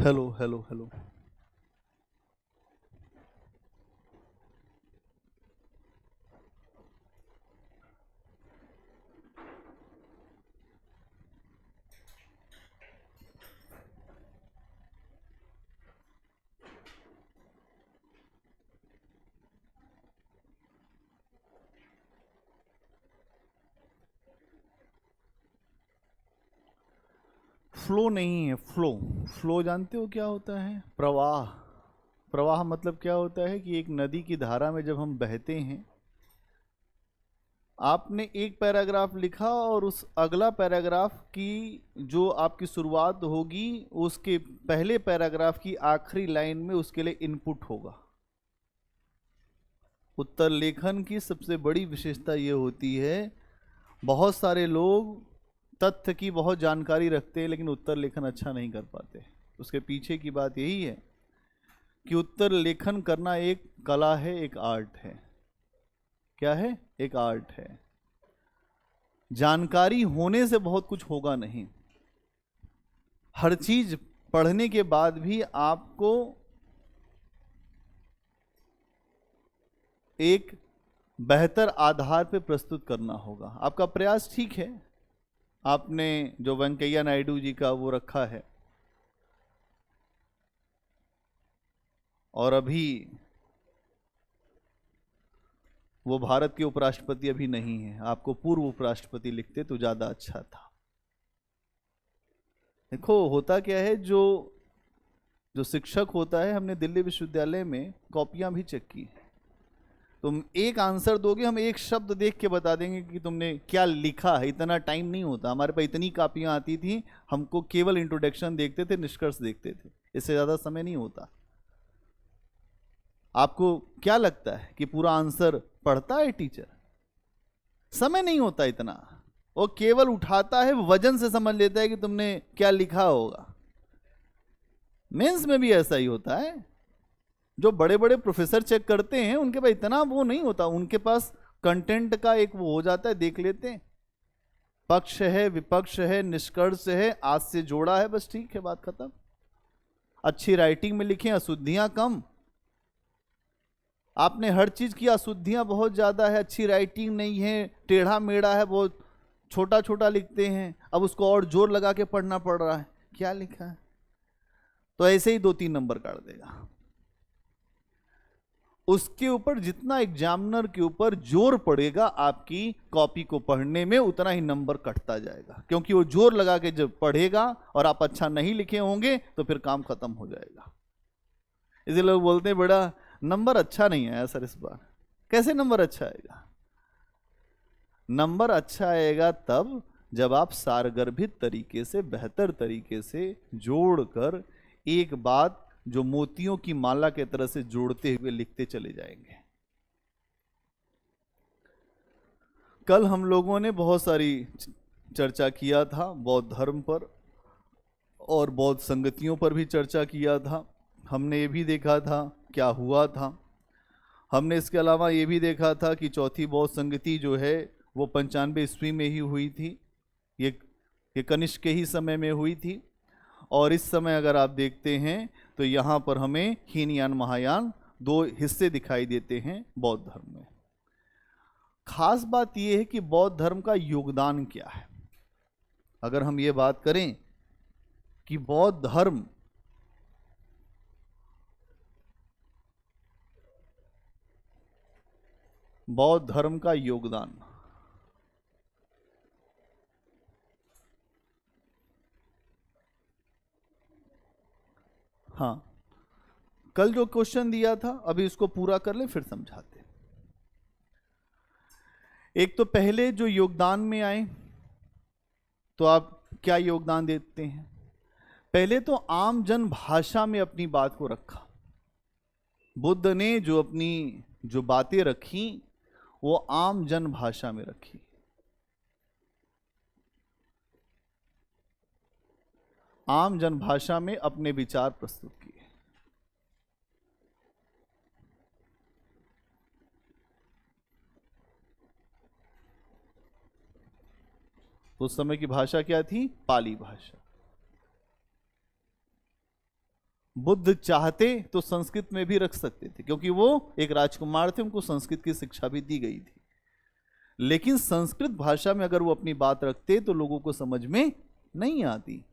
Hello hello hello. Flow नहीं है, flow. Flow जानते हो क्या होता है? प्रवाह। प्रवाह मतलब क्या होता है कि एक नदी की धारा में जब हम बहते हैं, आपने एक पैराग्राफ लिखा और उस अगला पैराग्राफ की जो आपकी शुरुआत होगी, उसके पहले पैराग्राफ की आखिरी लाइन में उसके लिए इनपुट होगा। उत्तर लेखन की सबसे बड़ी विशेषता ये होती है, बहुत सारे लोग तथ्य की बहुत जानकारी रखते हैं लेकिन उत्तर लेखन अच्छा नहीं कर पाते। उसके पीछे की बात यही है कि उत्तर लेखन करना एक कला है, एक आर्ट है। क्या है? एक आर्ट है। जानकारी होने से बहुत कुछ होगा नहीं। हर चीज पढ़ने के बाद भी आपको एक बेहतर आधार पर प्रस्तुत करना होगा। आपका प्रयास ठीक है, आपने जो वेंकैया नायडू जी का वो रखा है, और अभी वो भारत के उपराष्ट्रपति अभी नहीं है, आपको पूर्व उपराष्ट्रपति लिखते तो ज़्यादा अच्छा था। देखो होता क्या है, जो जो शिक्षक होता है, हमने दिल्ली विश्वविद्यालय में कॉपियां भी चेक की। तुम एक आंसर दोगे, हम एक शब्द देख के बता देंगे कि तुमने क्या लिखा है। इतना टाइम नहीं होता हमारे पास, इतनी कॉपियां आती थी, हमको केवल इंट्रोडक्शन देखते थे, निष्कर्ष देखते थे, इससे ज़्यादा समय नहीं होता। आपको क्या लगता है कि पूरा आंसर पढ़ता है टीचर? समय नहीं होता इतना, वो केवल उठाता है, वजन से समझ लेता है कि तुमने क्या लिखा होगा। मेंस में भी ऐसा ही होता है। जो बड़े बड़े प्रोफेसर चेक करते हैं उनके पास इतना वो नहीं होता, उनके पास कंटेंट का एक वो हो जाता है, देख लेते हैं, पक्ष है, विपक्ष है, निष्कर्ष है, आज से जोड़ा है, बस ठीक है, बात खत्म। अच्छी राइटिंग में लिखें, अशुद्धियां कम। आपने हर चीज की अशुद्धियां बहुत ज्यादा है, अच्छी राइटिंग नहीं है, टेढ़ा मेढ़ा है, बहुत छोटा छोटा लिखते हैं, अब उसको और जोर लगा के पढ़ना पड़ रहा है, क्या लिखा है। तो ऐसे ही 2-3 नंबर काट देगा। उसके ऊपर जितना एग्जामिनर के ऊपर जोर पड़ेगा आपकी कॉपी को पढ़ने में, उतना ही नंबर कटता जाएगा, क्योंकि वो जोर लगा के जब पढ़ेगा और आप अच्छा नहीं लिखे होंगे तो फिर काम खत्म हो जाएगा। इसलिए लोग बोलते हैं बड़ा नंबर अच्छा नहीं आया सर इस बार। कैसे नंबर अच्छा आएगा? नंबर अच्छा आएगा तब जब आप सारगर्भित तरीके से, बेहतर तरीके से जोड़कर एक बात जो मोतियों की माला के तरह से जोड़ते हुए लिखते चले जाएंगे। कल हम लोगों ने बहुत सारी चर्चा किया था बौद्ध धर्म पर, और बौद्ध संगतियों पर भी चर्चा किया था। हमने ये भी देखा था क्या हुआ था। हमने इसके अलावा ये भी देखा था कि चौथी बौद्ध संगति जो है वो 95 ईस्वी में ही हुई थी। ये कनिष्क के ही समय में हुई थी। और इस समय अगर आप देखते हैं तो यहाँ पर हमें हीनयान महायान 2 हिस्से दिखाई देते हैं बौद्ध धर्म में। खास बात यह है कि बौद्ध धर्म का योगदान क्या है। अगर हम ये बात करें कि बौद्ध धर्म का योगदान, हाँ, कल जो क्वेश्चन दिया था अभी इसको पूरा कर ले फिर समझाते। एक तो पहले जो योगदान में आए तो आप क्या योगदान देते हैं? पहले तो आम जन भाषा में अपनी बात को रखा। बुद्ध ने जो अपनी जो बातें रखी वो आम जन भाषा में रखी। आम जन भाषा में अपने विचार प्रस्तुत किए। उस समय की भाषा क्या थी? पाली भाषा। बुद्ध चाहते तो संस्कृत में भी रख सकते थे, क्योंकि वो एक राजकुमार थे, उनको संस्कृत की शिक्षा भी दी गई थी। लेकिन संस्कृत भाषा में अगर वो अपनी बात रखते तो लोगों को समझ में नहीं आती।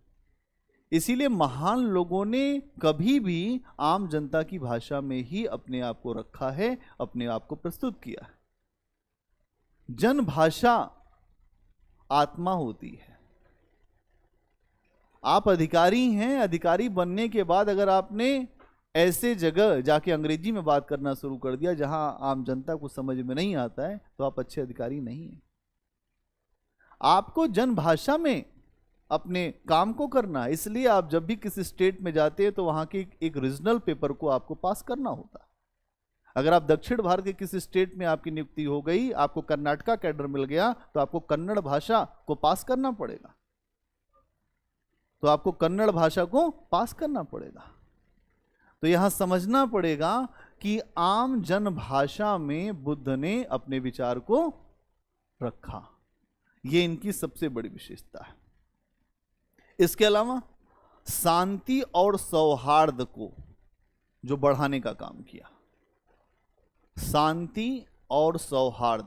इसीलिए महान लोगों ने कभी भी आम जनता की भाषा में ही अपने आप को रखा है, अपने आप को प्रस्तुत किया है। जन भाषा आत्मा होती है। आप अधिकारी हैं, अधिकारी बनने के बाद अगर आपने ऐसे जगह जाके अंग्रेजी में बात करना शुरू कर दिया जहां आम जनता को समझ में नहीं आता है, तो आप अच्छे अधिकारी नहीं हैं। आपको जन भाषा में अपने काम को करना है। इसलिए आप जब भी किसी स्टेट में जाते हैं तो वहां के एक रीजनल पेपर को आपको पास करना होता है। अगर आप दक्षिण भारत के किसी स्टेट में आपकी नियुक्ति हो गई, आपको कर्नाटका कैडर मिल गया, तो आपको कन्नड़ भाषा को पास करना पड़ेगा। तो यहां समझना पड़ेगा कि आम जन भाषा में बुद्ध ने अपने विचार को रखा। यह इनकी सबसे बड़ी विशेषता है। इसके अलावा शांति और सौहार्द को जो बढ़ाने का काम किया। शांति और सौहार्द,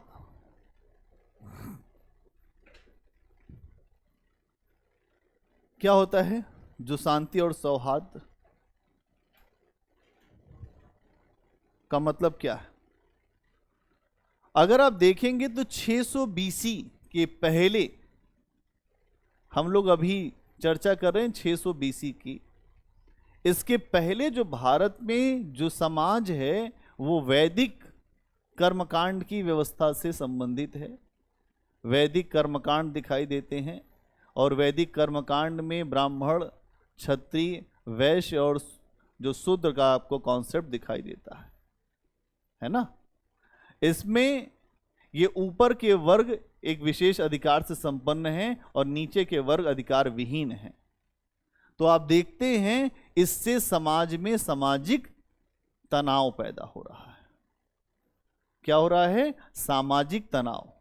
क्या होता है जो शांति और सौहार्द का मतलब क्या है? अगर आप देखेंगे तो 600 बीसी के पहले, हम लोग अभी चर्चा कर रहे हैं 600 बीसी की, इसके पहले जो भारत में जो समाज है वो वैदिक कर्मकांड की व्यवस्था से संबंधित है। वैदिक कर्मकांड दिखाई देते हैं और वैदिक कर्मकांड में ब्राह्मण, क्षत्रिय, वैश्य और जो शूद्र का आपको कॉन्सेप्ट दिखाई देता है ना। इसमें ये ऊपर के वर्ग एक विशेष अधिकार से संपन्न हैं और नीचे के वर्ग अधिकार विहीन हैं। तो आप देखते हैं इससे समाज में सामाजिक तनाव पैदा हो रहा है। क्या हो रहा है? सामाजिक तनाव।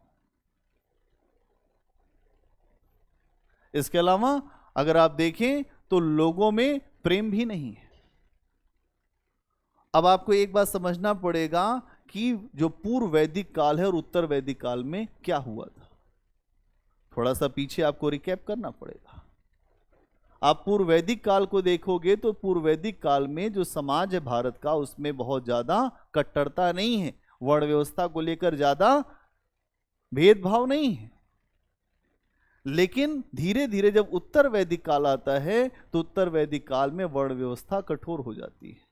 इसके अलावा अगर आप देखें तो लोगों में प्रेम भी नहीं है। अब आपको एक बात समझना पड़ेगा कि जो पूर्व वैदिक काल है और उत्तर वैदिक काल में क्या हुआ था। थोड़ा सा पीछे आपको रिकैप करना पड़ेगा। आप पूर्व वैदिक काल को देखोगे तो पूर्व वैदिक काल में जो समाज है भारत का, उसमें बहुत ज्यादा कट्टरता नहीं है, वर्ण व्यवस्था को लेकर ज्यादा भेदभाव नहीं है। लेकिन धीरे धीरे जब उत्तर वैदिक काल आता है तो उत्तर वैदिक काल में वर्ण व्यवस्था कठोर हो जाती है।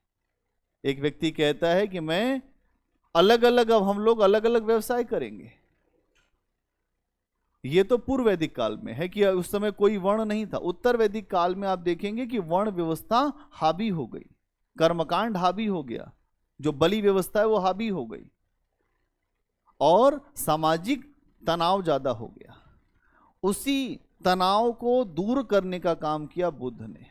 एक व्यक्ति कहता है कि मैं अलग अलग, अब हम लोग अलग अलग व्यवसाय करेंगे। ये तो पूर्व वैदिक काल में है कि उस समय कोई वर्ण नहीं था। उत्तर वैदिक काल में आप देखेंगे कि वर्ण व्यवस्था हावी हो गई, कर्मकांड हावी हो गया, जो बलि व्यवस्था है वो हावी हो गई और सामाजिक तनाव ज्यादा हो गया। उसी तनाव को दूर करने का काम किया बुद्ध ने।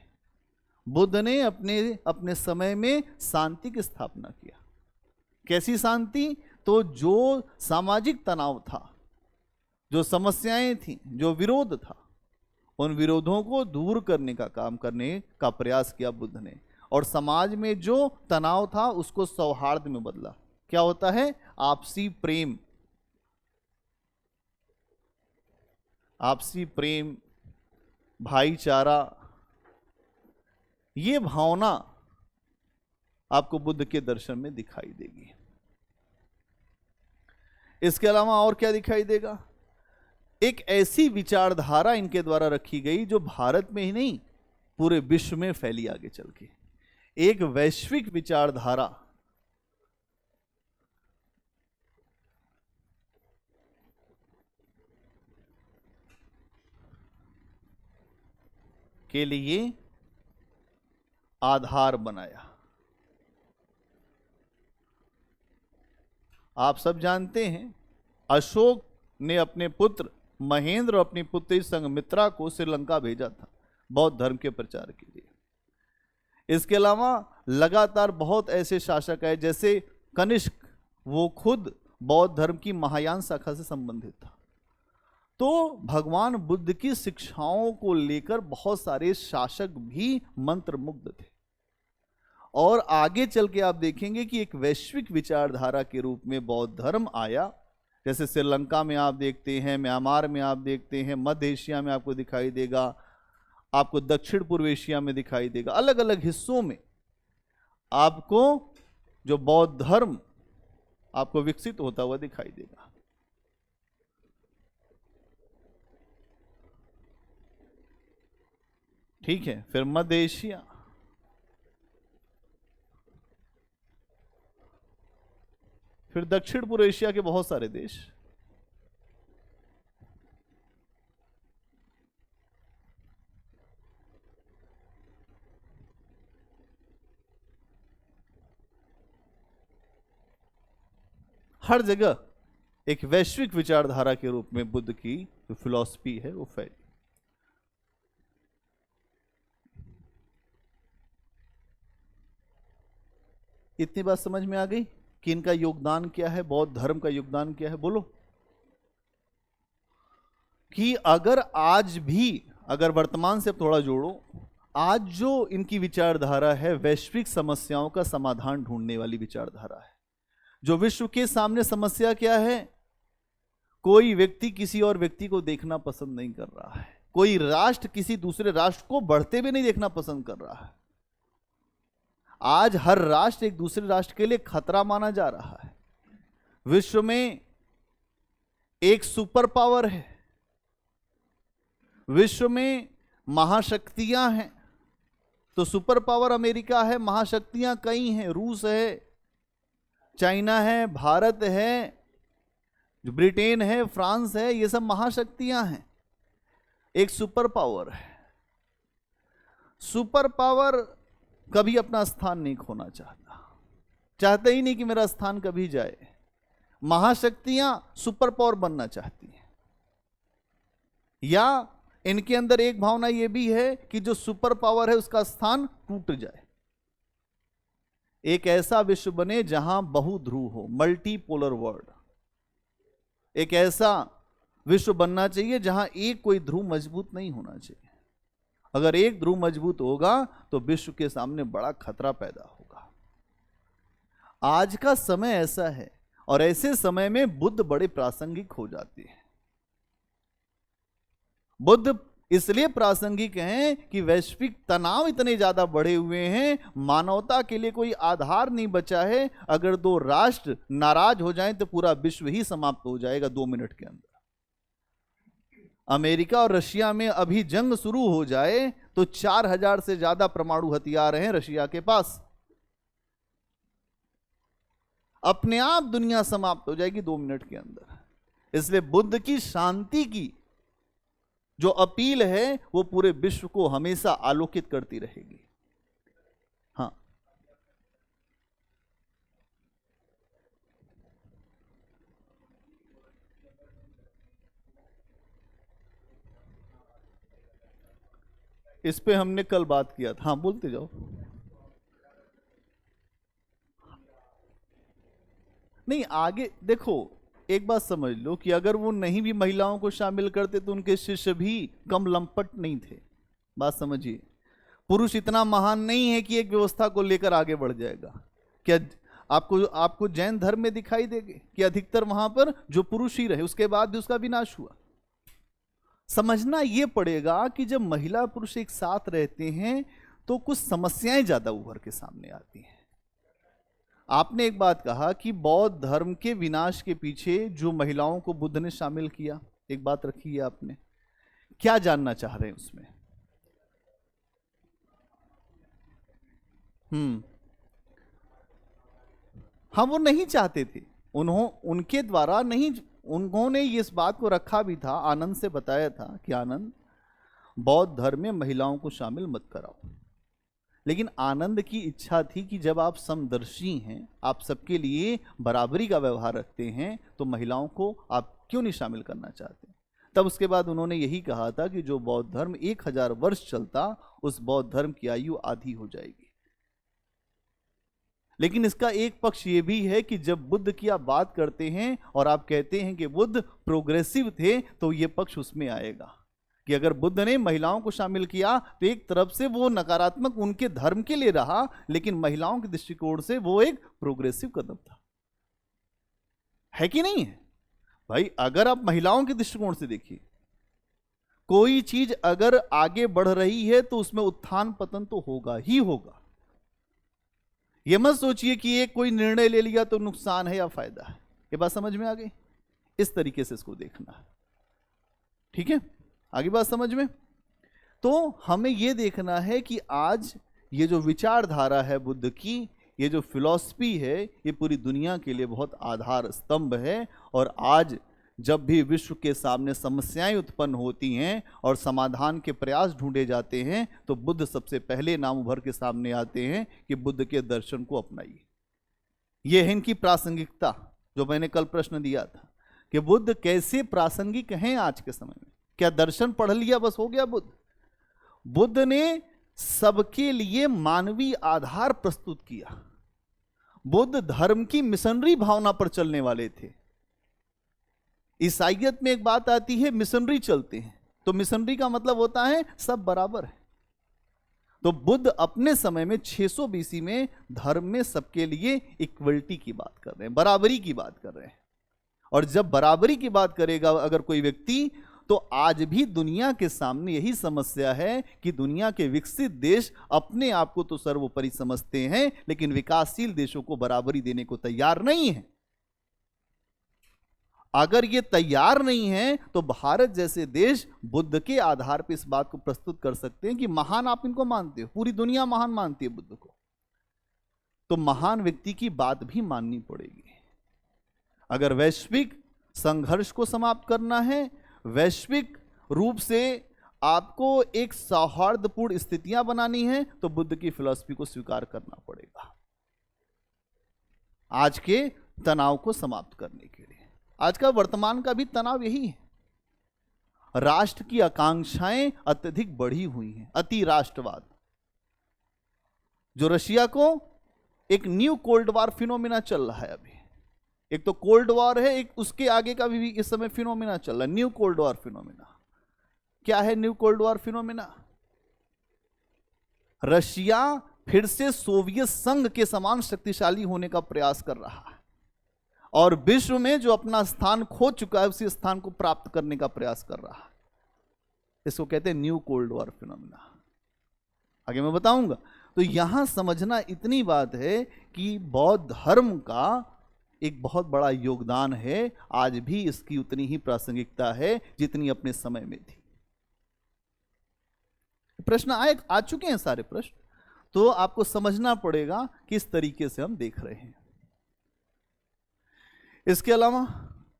बुद्ध ने अपने समय में शांति की स्थापना किया। कैसी शांति? तो जो सामाजिक तनाव था, जो समस्याएं थी, जो विरोध था, उन विरोधों को दूर करने का काम करने का प्रयास किया बुद्ध ने। और समाज में जो तनाव था उसको सौहार्द में बदला। क्या होता है? आपसी प्रेम, आपसी प्रेम, भाईचारा, ये भावना आपको बुद्ध के दर्शन में दिखाई देगी। इसके अलावा और क्या दिखाई देगा? एक ऐसी विचारधारा इनके द्वारा रखी गई जो भारत में ही नहीं पूरे विश्व में फैली आगे चल के। एक वैश्विक विचारधारा के लिए आधार बनाया। आप सब जानते हैं अशोक ने अपने पुत्र महेंद्र और अपनी पुत्री संघमित्रा को श्रीलंका भेजा था बौद्ध धर्म के प्रचार के लिए। इसके अलावा लगातार बहुत ऐसे शासक है, जैसे कनिष्क, वो खुद बौद्ध धर्म की महायान शाखा से संबंधित था। तो भगवान बुद्ध की शिक्षाओं को लेकर बहुत सारे शासक भी मंत्रमुग्ध थे। और आगे चल के आप देखेंगे कि एक वैश्विक विचारधारा के रूप में बौद्ध धर्म आया। जैसे श्रीलंका में आप देखते हैं, म्यांमार में आप देखते हैं, मध्य एशिया में आपको दिखाई देगा, आपको दक्षिण पूर्व एशिया में दिखाई देगा, अलग अलग हिस्सों में आपको जो बौद्ध धर्म आपको विकसित होता हुआ दिखाई देगा। ठीक है, फिर मध्य एशिया, फिर दक्षिण पूर्व एशिया के बहुत सारे देश, हर जगह एक वैश्विक विचारधारा के रूप में बुद्ध की जो फिलॉसफी है वो फैली। इतनी बात समझ में आ गई कि इनका योगदान क्या है, बौद्ध धर्म का योगदान क्या है? बोलो कि अगर आज भी, अगर वर्तमान से थोड़ा जोड़ो, आज जो इनकी विचारधारा है वैश्विक समस्याओं का समाधान ढूंढने वाली विचारधारा है। जो विश्व के सामने समस्या क्या है? कोई व्यक्ति किसी और व्यक्ति को देखना पसंद नहीं कर रहा है, कोई राष्ट्र किसी दूसरे राष्ट्र को बढ़ते भी नहीं देखना पसंद कर रहा है। आज हर राष्ट्र एक दूसरे राष्ट्र के लिए खतरा माना जा रहा है। विश्व में एक सुपर पावर है, विश्व में महाशक्तियां हैं, तो सुपर पावर अमेरिका है, महाशक्तियां कई हैं, रूस है, चाइना है, भारत है, जो ब्रिटेन है, फ्रांस है, ये सब महाशक्तियां हैं। एक सुपर पावर है। सुपर पावर कभी अपना स्थान नहीं खोना चाहता, चाहते ही नहीं कि मेरा स्थान कभी जाए। महाशक्तियां सुपर पावर बनना चाहती हैं, या इनके अंदर एक भावना यह भी है कि जो सुपर पावर है उसका स्थान टूट जाए, एक ऐसा विश्व बने जहां बहुध्रुव हो, मल्टीपोलर वर्ल्ड। एक ऐसा विश्व बनना चाहिए जहां एक कोई ध्रुव मजबूत नहीं होना चाहिए। अगर एक ध्रुव मजबूत होगा तो विश्व के सामने बड़ा खतरा पैदा होगा। आज का समय ऐसा है, और ऐसे समय में बुद्ध बड़े प्रासंगिक हो जाते हैं। बुद्ध इसलिए प्रासंगिक हैं कि वैश्विक तनाव इतने ज्यादा बढ़े हुए हैं, मानवता के लिए कोई आधार नहीं बचा है। अगर दो राष्ट्र नाराज हो जाएं तो पूरा विश्व ही समाप्त हो जाएगा 2 मिनट के अंदर। अमेरिका और रशिया में अभी जंग शुरू हो जाए तो 4000 से ज्यादा परमाणु हथियार हैं रशिया के पास, अपने आप दुनिया समाप्त हो जाएगी 2 मिनट के अंदर। इसलिए बुद्ध की शांति की जो अपील है वो पूरे विश्व को हमेशा आलोकित करती रहेगी। हाँ, इस पे हमने कल बात किया था। हाँ, बोलते जाओ। नहीं, आगे देखो, एक बात समझ लो कि अगर वो नहीं भी महिलाओं को शामिल करते तो उनके शिष्य भी कम लंपट नहीं थे। बात समझिए, पुरुष इतना महान नहीं है कि एक व्यवस्था को लेकर आगे बढ़ जाएगा। क्या आपको जैन धर्म में दिखाई देंगे कि अधिकतर वहां पर जो पुरुष ही रहे, उसके बाद भी उसका विनाश हुआ। समझना यह पड़ेगा कि जब महिला पुरुष एक साथ रहते हैं तो कुछ समस्याएं ज्यादा उभर के सामने आती हैं। आपने एक बात कहा कि बौद्ध धर्म के विनाश के पीछे जो महिलाओं को बुद्ध ने शामिल किया, एक बात रखी है आपने, क्या जानना चाह रहे हैं उसमें? हाँ, वो नहीं चाहते थे, उनके द्वारा नहीं, उन्होंने इस बात को रखा भी था, आनंद से बताया था कि आनंद, बौद्ध धर्म में महिलाओं को शामिल मत कराओ। लेकिन आनंद की इच्छा थी कि जब आप समदर्शी हैं, आप सबके लिए बराबरी का व्यवहार रखते हैं, तो महिलाओं को आप क्यों नहीं शामिल करना चाहते? तब उसके बाद उन्होंने यही कहा था कि जो बौद्ध धर्म 1000 वर्ष चलता, उस बौद्ध धर्म की आयु आधी हो जाएगी। लेकिन इसका एक पक्ष ये भी है कि जब बुद्ध की आप बात करते हैं और आप कहते हैं कि बुद्ध प्रोग्रेसिव थे, तो ये पक्ष उसमें आएगा कि अगर बुद्ध ने महिलाओं को शामिल किया तो एक तरफ से वो नकारात्मक उनके धर्म के लिए रहा, लेकिन महिलाओं के दृष्टिकोण से वो एक प्रोग्रेसिव कदम था। है कि नहीं है भाई? अगर आप महिलाओं के दृष्टिकोण से देखिए, कोई चीज अगर आगे बढ़ रही है तो उसमें उत्थान पतन तो होगा ही होगा। यह मत सोचिए कि एक कोई निर्णय ले लिया तो नुकसान है या फायदा है। ये बात समझ में आ गई? इस तरीके से इसको देखना है, ठीक है? आगे बात समझ में? तो हमें यह देखना है कि आज ये जो विचारधारा है बुद्ध की, ये जो फिलॉसफी है, ये पूरी दुनिया के लिए बहुत आधार स्तंभ है। और आज जब भी विश्व के सामने समस्याएं उत्पन्न होती हैं और समाधान के प्रयास ढूंढे जाते हैं, तो बुद्ध सबसे पहले नाम उभर के सामने आते हैं कि बुद्ध के दर्शन को अपनाइए। यह है इनकी प्रासंगिकता, जो मैंने कल प्रश्न दिया था कि बुद्ध कैसे प्रासंगिक हैं आज के समय में। क्या दर्शन पढ़ लिया बस हो गया बुद्ध? बुद्ध ने सबके लिए मानवीय आधार प्रस्तुत किया। बुद्ध धर्म की मिशनरी भावना पर चलने वाले थे। ईसाइयत में एक बात आती है, मिशनरी चलते हैं, तो मिशनरी का मतलब होता है सब बराबर है। तो बुद्ध अपने समय में 600 बीसी में धर्म में सबके लिए इक्वलिटी की बात कर रहे हैं, बराबरी की बात कर रहे हैं। और जब बराबरी की बात करेगा अगर कोई व्यक्ति, तो आज भी दुनिया के सामने यही समस्या है कि दुनिया के विकसित देश अपने आप को तो सर्वोपरि समझते हैं, लेकिन विकासशील देशों को बराबरी देने को तैयार नहीं है। अगर ये तैयार नहीं है तो भारत जैसे देश बुद्ध के आधार पर इस बात को प्रस्तुत कर सकते हैं कि महान आप इनको मानते हो, पूरी दुनिया महान मानती है बुद्ध को, तो महान व्यक्ति की बात भी माननी पड़ेगी। अगर वैश्विक संघर्ष को समाप्त करना है, वैश्विक रूप से आपको एक सौहार्दपूर्ण स्थितियां बनानी है, तो बुद्ध की फिलॉसफी को स्वीकार करना पड़ेगा आज के तनाव को समाप्त करने के लिए। आज का वर्तमान का भी तनाव यही है। राष्ट्र की आकांक्षाएं अत्यधिक बढ़ी हुई हैं, अति राष्ट्रवाद, जो रशिया को एक न्यू कोल्ड वॉर फिनोमिना चल रहा है अभी। एक तो कोल्ड वॉर है, एक उसके आगे का भी इस समय फिनोमिना चल रहा है, न्यू कोल्ड वॉर फिनोमिना। क्या है new cold war phenomena? Russia फिर से सोवियत संघ के समान शक्तिशाली होने का प्रयास कर रहा है और विश्व में जो अपना स्थान खो चुका है उसी स्थान को प्राप्त करने का प्रयास कर रहा है। इसको कहते हैं न्यू कोल्ड वॉर फिनोमिना। आगे मैं बताऊंगा। तो यहां समझना इतनी बात है कि बौद्ध धर्म का एक बहुत बड़ा योगदान है। आज भी इसकी उतनी ही प्रासंगिकता है जितनी अपने समय में थी। प्रश्न आ चुके हैं सारे प्रश्न, तो आपको समझना पड़ेगा किस तरीके से हम देख रहे हैं। इसके अलावा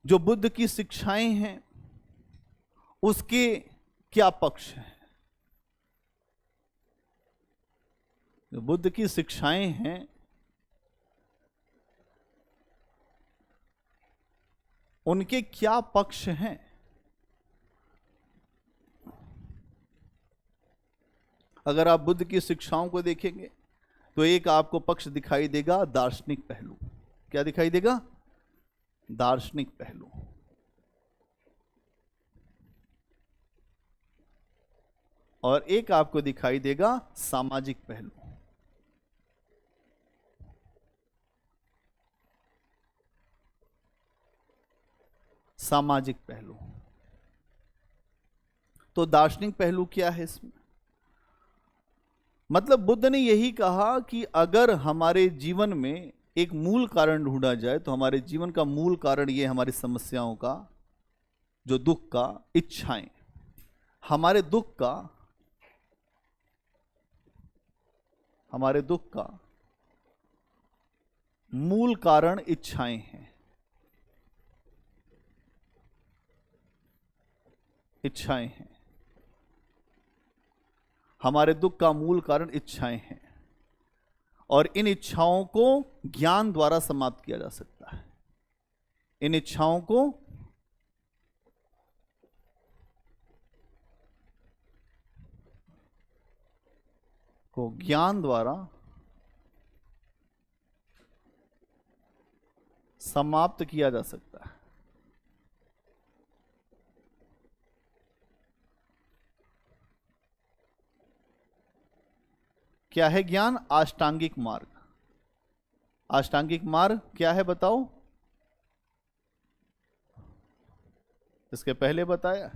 जो बुद्ध की शिक्षाएं हैं उसके क्या पक्ष हैं? जो बुद्ध की शिक्षाएं हैं उनके क्या पक्ष हैं? अगर आप बुद्ध की शिक्षाओं को देखेंगे तो एक आपको पक्ष दिखाई देगा दार्शनिक पहलू। क्या दिखाई देगा? दार्शनिक पहलू। और एक आपको दिखाई देगा सामाजिक पहलू। सामाजिक पहलू। तो दार्शनिक पहलू क्या है इसमें? मतलब बुद्ध ने यही कहा कि अगर हमारे जीवन में एक मूल कारण ढूंढा जाए तो हमारे जीवन का मूल कारण ये हमारी समस्याओं का, जो दुख का, इच्छाएं, हमारे दुख का मूल कारण इच्छाएं हैं। इच्छाएं हैं, हमारे दुख का मूल कारण इच्छाएं हैं। और इन इच्छाओं को ज्ञान द्वारा समाप्त किया जा सकता है। इन इच्छाओं को ज्ञान द्वारा समाप्त किया जा सकता है। क्या है ज्ञान? अष्टांगिक मार्ग। अष्टांगिक मार्ग क्या है बताओ? इसके पहले बताया,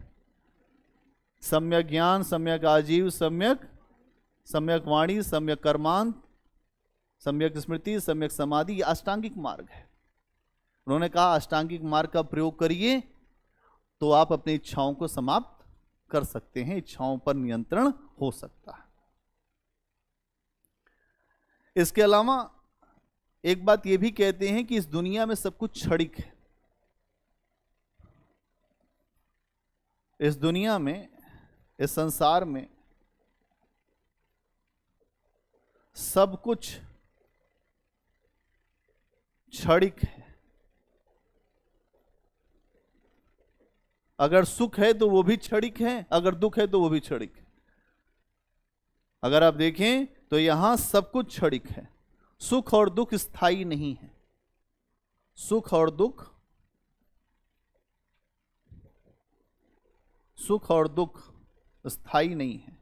सम्यक ज्ञान, सम्यक आजीव, सम्यक वाणी, सम्यक कर्मांत, सम्यक स्मृति, सम्यक समाधि, ये अष्टांगिक मार्ग है। उन्होंने कहा अष्टांगिक मार्ग का प्रयोग करिए तो आप अपनी इच्छाओं को समाप्त कर सकते हैं, इच्छाओं पर नियंत्रण हो सकता है। इसके अलावा एक बात यह भी कहते हैं कि इस दुनिया में सब कुछ क्षणिक है। इस दुनिया में, इस संसार में सब कुछ क्षणिक है। अगर सुख है तो वो भी क्षणिक है, अगर दुख है तो वो भी क्षणिक है। अगर आप देखें तो यहां सब कुछ क्षणिक है। सुख और दुख स्थायी नहीं है। सुख और दुख स्थायी नहीं है।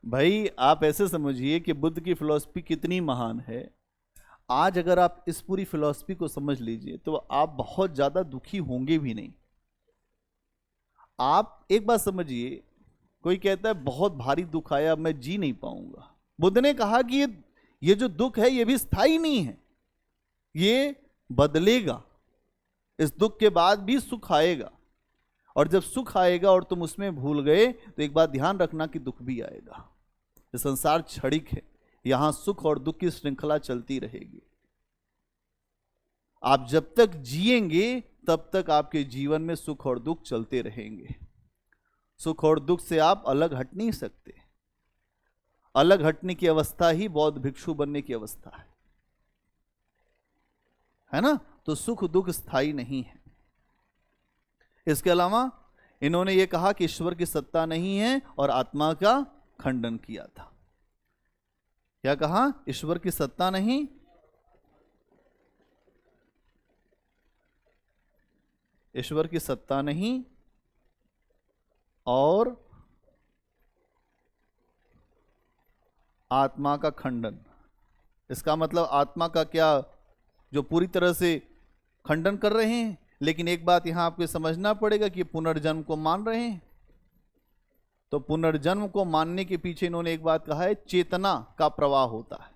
भाई आप ऐसे समझिए कि बुद्ध की फिलॉसफी कितनी महान है। आज अगर आप इस पूरी फिलॉसफी को समझ लीजिए तो आप बहुत ज्यादा दुखी होंगे भी नहीं। आप एक बात समझिए, कोई कहता है बहुत भारी दुख आया, मैं जी नहीं पाऊंगा। बुद्ध ने कहा कि ये जो दुख है ये भी स्थायी नहीं है, ये बदलेगा। इस दुख के बाद भी सुख आएगा, और जब सुख आएगा और तुम उसमें भूल गए तो एक बात ध्यान रखना कि दुख भी आएगा। ये संसार क्षणिक है, यहां सुख और दुख की श्रृंखला चलती रहेगी। आप जब तक जिएंगे तब तक आपके जीवन में सुख और दुख चलते रहेंगे। सुख और दुख से आप अलग हट नहीं सकते। अलग हटने की अवस्था ही बौद्ध भिक्षु बनने की अवस्था है ना? तो सुख दुख स्थायी नहीं है। इसके अलावा इन्होंने ये कहा कि ईश्वर की सत्ता नहीं है और आत्मा का खंडन किया था। क्या कहा? ईश्वर की सत्ता नहीं, ईश्वर की सत्ता नहीं और आत्मा का खंडन। इसका मतलब आत्मा का क्या, जो पूरी तरह से खंडन कर रहे हैं। लेकिन एक बात यहां आपको समझना पड़ेगा कि पुनर्जन्म को मान रहे हैं। तो पुनर्जन्म को मानने के पीछे इन्होंने एक बात कहा है, चेतना का प्रवाह होता है।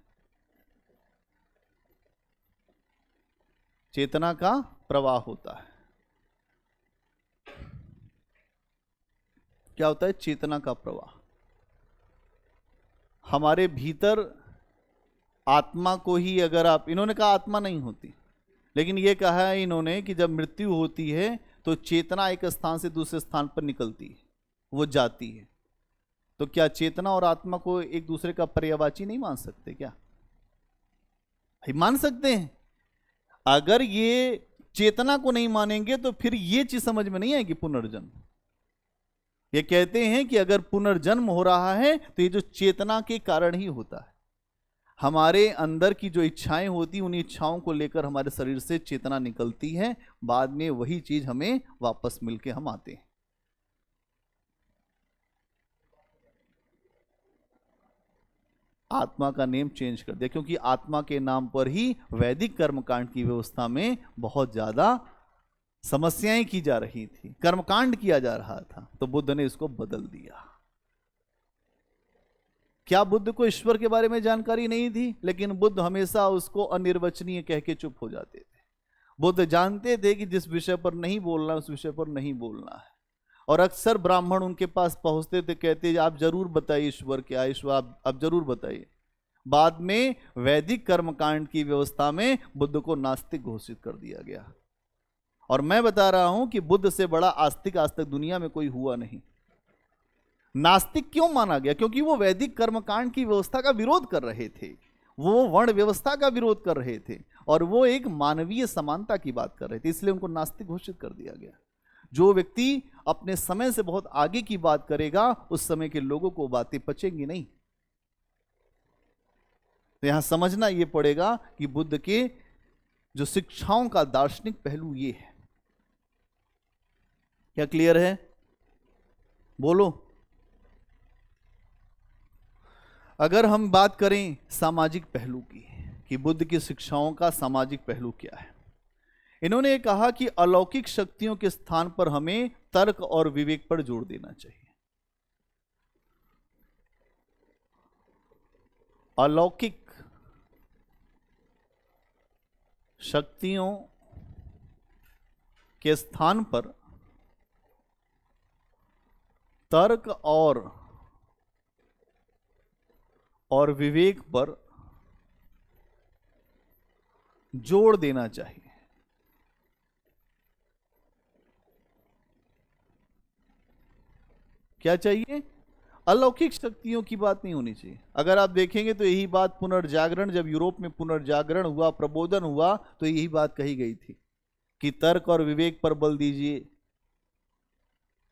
चेतना का प्रवाह होता है। क्या होता है? चेतना का प्रवाह। हमारे भीतर आत्मा को ही अगर आप, इन्होंने कहा आत्मा नहीं होती, लेकिन यह कहा है इन्होंने कि जब मृत्यु होती है तो चेतना एक स्थान से दूसरे स्थान पर निकलती है, वो जाती है। तो क्या चेतना और आत्मा को एक दूसरे का पर्यायवाची नहीं मान सकते क्या? मान सकते हैं। अगर ये चेतना को नहीं मानेंगे तो फिर ये चीज समझ में नहीं आएगी पुनर्जन्म। ये कहते हैं कि अगर पुनर्जन्म हो रहा है तो ये जो चेतना के कारण ही होता है। हमारे अंदर की जो इच्छाएं होती, उन इच्छाओं को लेकर हमारे शरीर से चेतना निकलती है, बाद में वही चीज हमें वापस मिलके हम आते हैं। आत्मा का नेम चेंज कर दिया, क्योंकि आत्मा के नाम पर ही वैदिक कर्मकांड की व्यवस्था में बहुत ज्यादा समस्याएं की जा रही थी, कर्मकांड किया जा रहा था। तो बुद्ध ने इसको बदल दिया। क्या बुद्ध को ईश्वर के बारे में जानकारी नहीं थी? लेकिन बुद्ध हमेशा उसको अनिर्वचनीय कह के चुप हो जाते थे। बुद्ध जानते थे कि जिस विषय पर नहीं बोलना उस विषय पर नहीं बोलना है। और अक्सर ब्राह्मण उनके पास पहुंचते थे, कहते आप जरूर बताइए ईश्वर क्या है, ईश्वर आप जरूर बताइए। बाद में वैदिक कर्मकांड की व्यवस्था में बुद्ध को नास्तिक घोषित कर दिया गया। और मैं बता रहा हूं कि बुद्ध से बड़ा आस्तिक आज तक दुनिया में कोई हुआ नहीं। नास्तिक क्यों माना गया? क्योंकि वो वैदिक कर्मकांड की व्यवस्था का विरोध कर रहे थे, वो वर्ण व्यवस्था का विरोध कर रहे थे, और वो एक मानवीय समानता की बात कर रहे थे, इसलिए उनको नास्तिक घोषित कर दिया गया। जो व्यक्ति अपने समय से बहुत आगे की बात करेगा, उस समय के लोगों को बातें पचेंगी नहीं। तो यहां समझना यह पड़ेगा कि बुद्ध के जो शिक्षाओं का दार्शनिक पहलू ये है। क्या क्लियर है? बोलो। अगर हम बात करें सामाजिक पहलू की, कि बुद्ध की शिक्षाओं का सामाजिक पहलू क्या है, इन्होंने ये कहा कि अलौकिक शक्तियों के स्थान पर हमें तर्क और विवेक पर जोर देना चाहिए। अलौकिक शक्तियों के स्थान पर तर्क और विवेक पर जोर देना चाहिए। क्या चाहिए? अलौकिक शक्तियों की बात नहीं होनी चाहिए। अगर आप देखेंगे तो यही बात पुनर्जागरण, जब यूरोप में पुनर्जागरण हुआ, प्रबोधन हुआ, तो यही बात कही गई थी कि तर्क और विवेक पर बल दीजिए।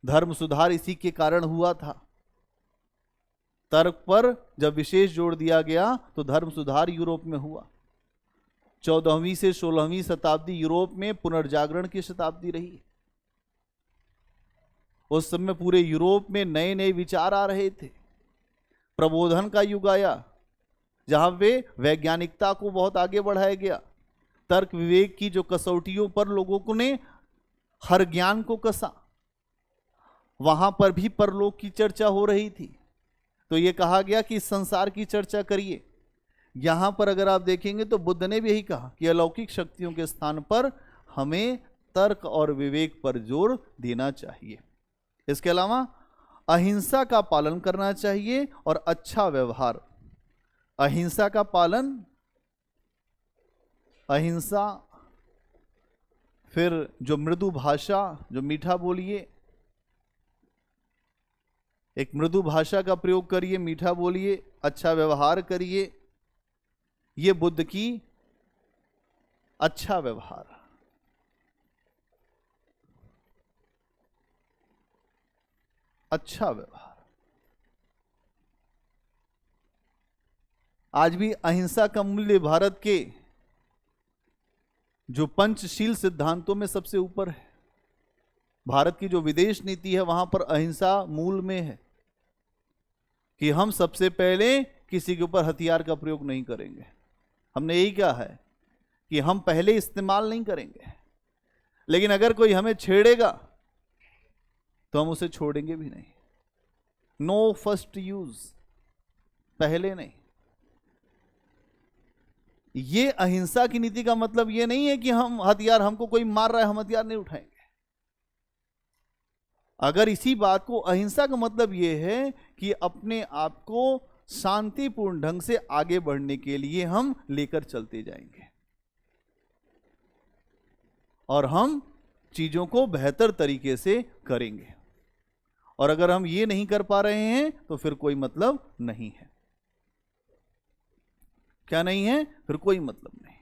धर्म सुधार इसी के कारण हुआ था। तर्क पर जब विशेष जोर दिया गया तो धर्म सुधार यूरोप में हुआ। 14वीं से 16वीं शताब्दी यूरोप में पुनर्जागरण की शताब्दी रही। उस समय पूरे यूरोप में नए नए विचार आ रहे थे। प्रबोधन का युग आया, जहां पे वैज्ञानिकता को बहुत आगे बढ़ाया गया। तर्क विवेक की जो कसौटियों पर लोगों को ने हर ज्ञान को कसा, वहां पर भी परलोक की चर्चा हो रही थी। तो ये कहा गया कि संसार की चर्चा करिए। यहां पर अगर आप देखेंगे तो बुद्ध ने भी यही कहा कि अलौकिक शक्तियों के स्थान पर हमें तर्क और विवेक पर जोर देना चाहिए। इसके अलावा अहिंसा का पालन करना चाहिए और अच्छा व्यवहार। अहिंसा का पालन, अहिंसा, फिर जो मृदु भाषा, जो मीठा बोलिए, एक मृदु भाषा का प्रयोग करिए, मीठा बोलिए, अच्छा व्यवहार करिए। ये बुद्ध की अच्छा व्यवहार। अच्छा व्यवहार। आज भी अहिंसा का मूल्य भारत के जो पंचशील सिद्धांतों में सबसे ऊपर है। भारत की जो विदेश नीति है वहां पर अहिंसा मूल में है कि हम सबसे पहले किसी के ऊपर हथियार का प्रयोग नहीं करेंगे। हमने यही कहा है कि हम पहले इस्तेमाल नहीं करेंगे, लेकिन अगर कोई हमें छेड़ेगा तो हम उसे छोड़ेंगे भी नहीं। नो फर्स्ट यूज, पहले नहीं। ये अहिंसा की नीति का मतलब ये नहीं है कि हम हथियार, हमको कोई मार रहा है हम हथियार नहीं उठाएंगे। अगर इसी बात को, अहिंसा का मतलब ये है कि अपने आप को शांतिपूर्ण ढंग से आगे बढ़ने के लिए हम लेकर चलते जाएंगे और हम चीजों को बेहतर तरीके से करेंगे। और अगर हम ये नहीं कर पा रहे हैं तो फिर कोई मतलब नहीं है। क्या नहीं है? फिर कोई मतलब नहीं।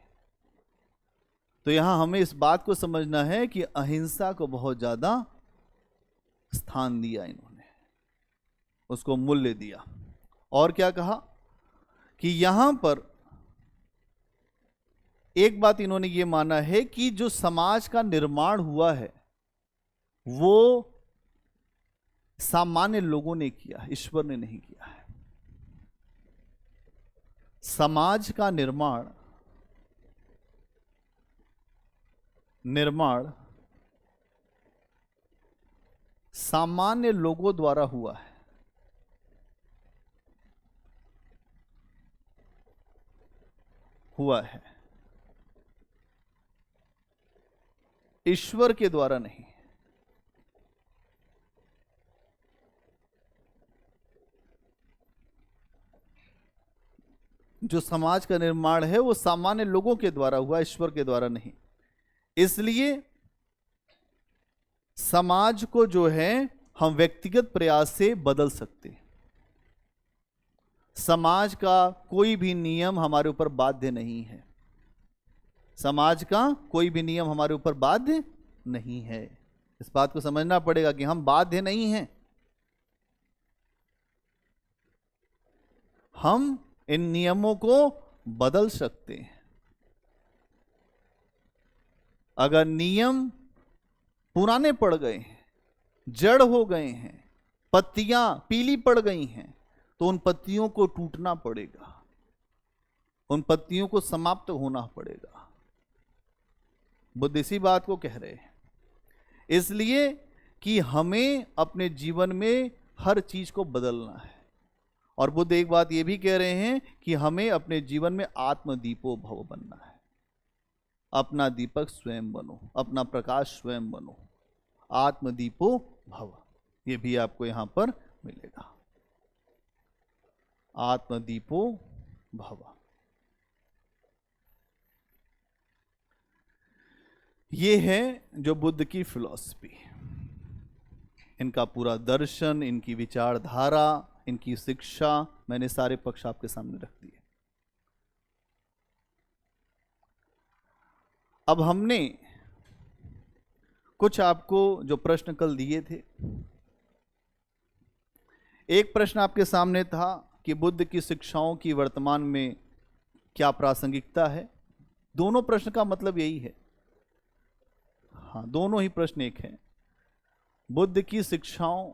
तो यहां हमें इस बात को समझना है कि अहिंसा को बहुत ज्यादा स्थान दिया इन्होंने, उसको मूल्य दिया। और क्या कहा कि यहां पर एक बात इन्होंने ये माना है कि जो समाज का निर्माण हुआ है वो सामान्य लोगों ने किया, ईश्वर ने नहीं किया है। समाज का निर्माण सामान्य लोगों द्वारा हुआ है। ईश्वर के द्वारा नहीं। जो समाज का निर्माण है वो सामान्य लोगों के द्वारा हुआ, ईश्वर के द्वारा नहीं। इसलिए समाज को जो है हम व्यक्तिगत प्रयास से बदल सकते हैं। समाज का कोई भी नियम हमारे ऊपर बाध्य नहीं है। समाज का कोई भी नियम हमारे ऊपर बाध्य नहीं है। इस बात को समझना पड़ेगा कि हम बाध्य नहीं हैं। हम इन नियमों को बदल सकते हैं। अगर नियम पुराने पड़ गए जड़ हो गए हैं, पत्तियां पीली पड़ गई हैं, तो उन पत्तियों को टूटना पड़ेगा, उन पत्तियों को समाप्त होना पड़ेगा। बुद्ध इसी बात को कह रहे हैं, इसलिए कि हमें अपने जीवन में हर चीज को बदलना है। और बुद्ध एक बात ये भी कह रहे हैं कि हमें अपने जीवन में आत्मदीपो भव बनना है। अपना दीपक स्वयं बनो, अपना प्रकाश स्वयं बनो, आत्मदीपो भव। ये भी आपको यहां पर मिलेगा, आत्मदीपो भव। ये है जो बुद्ध की फिलॉसफी, इनका पूरा दर्शन, इनकी विचारधारा, इनकी शिक्षा, मैंने सारे पक्ष आपके सामने रख दिए। अब हमने कुछ आपको जो प्रश्न कल दिए थे, एक प्रश्न आपके सामने था कि बुद्ध की शिक्षाओं की वर्तमान में क्या प्रासंगिकता है। दोनों प्रश्न का मतलब यही है, हाँ, दोनों ही प्रश्न एक है। बुद्ध की शिक्षाओं,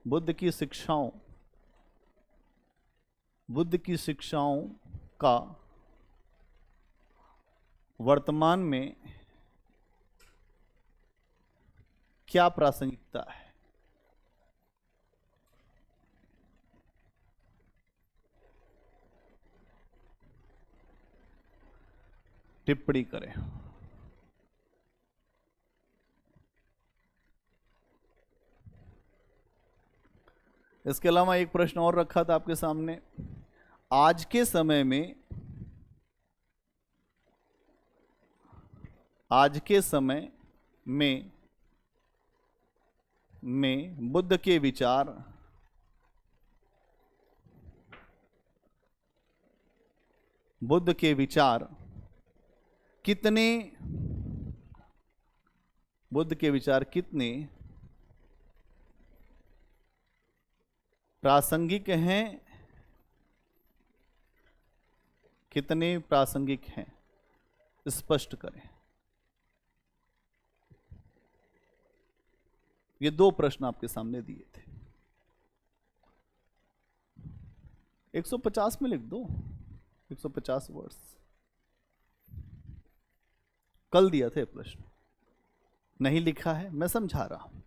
बुद्ध की शिक्षाओं, बुद्ध की शिक्षाओं का वर्तमान में क्या प्रासंगिकता है। टिप्पणी करें। इसके अलावा एक प्रश्न और रखा था आपके सामने, आज के समय में, आज के समय में बुद्ध के विचार कितने, बुद्ध के विचार कितने प्रासंगिक हैं, कितने प्रासंगिक हैं, स्पष्ट करें। ये दो प्रश्न आपके सामने दिए थे। 150 में लिख दो, 150 वर्ड्स। कल दिया थे प्रश्न, नहीं लिखा है, मैं समझा रहा हूं।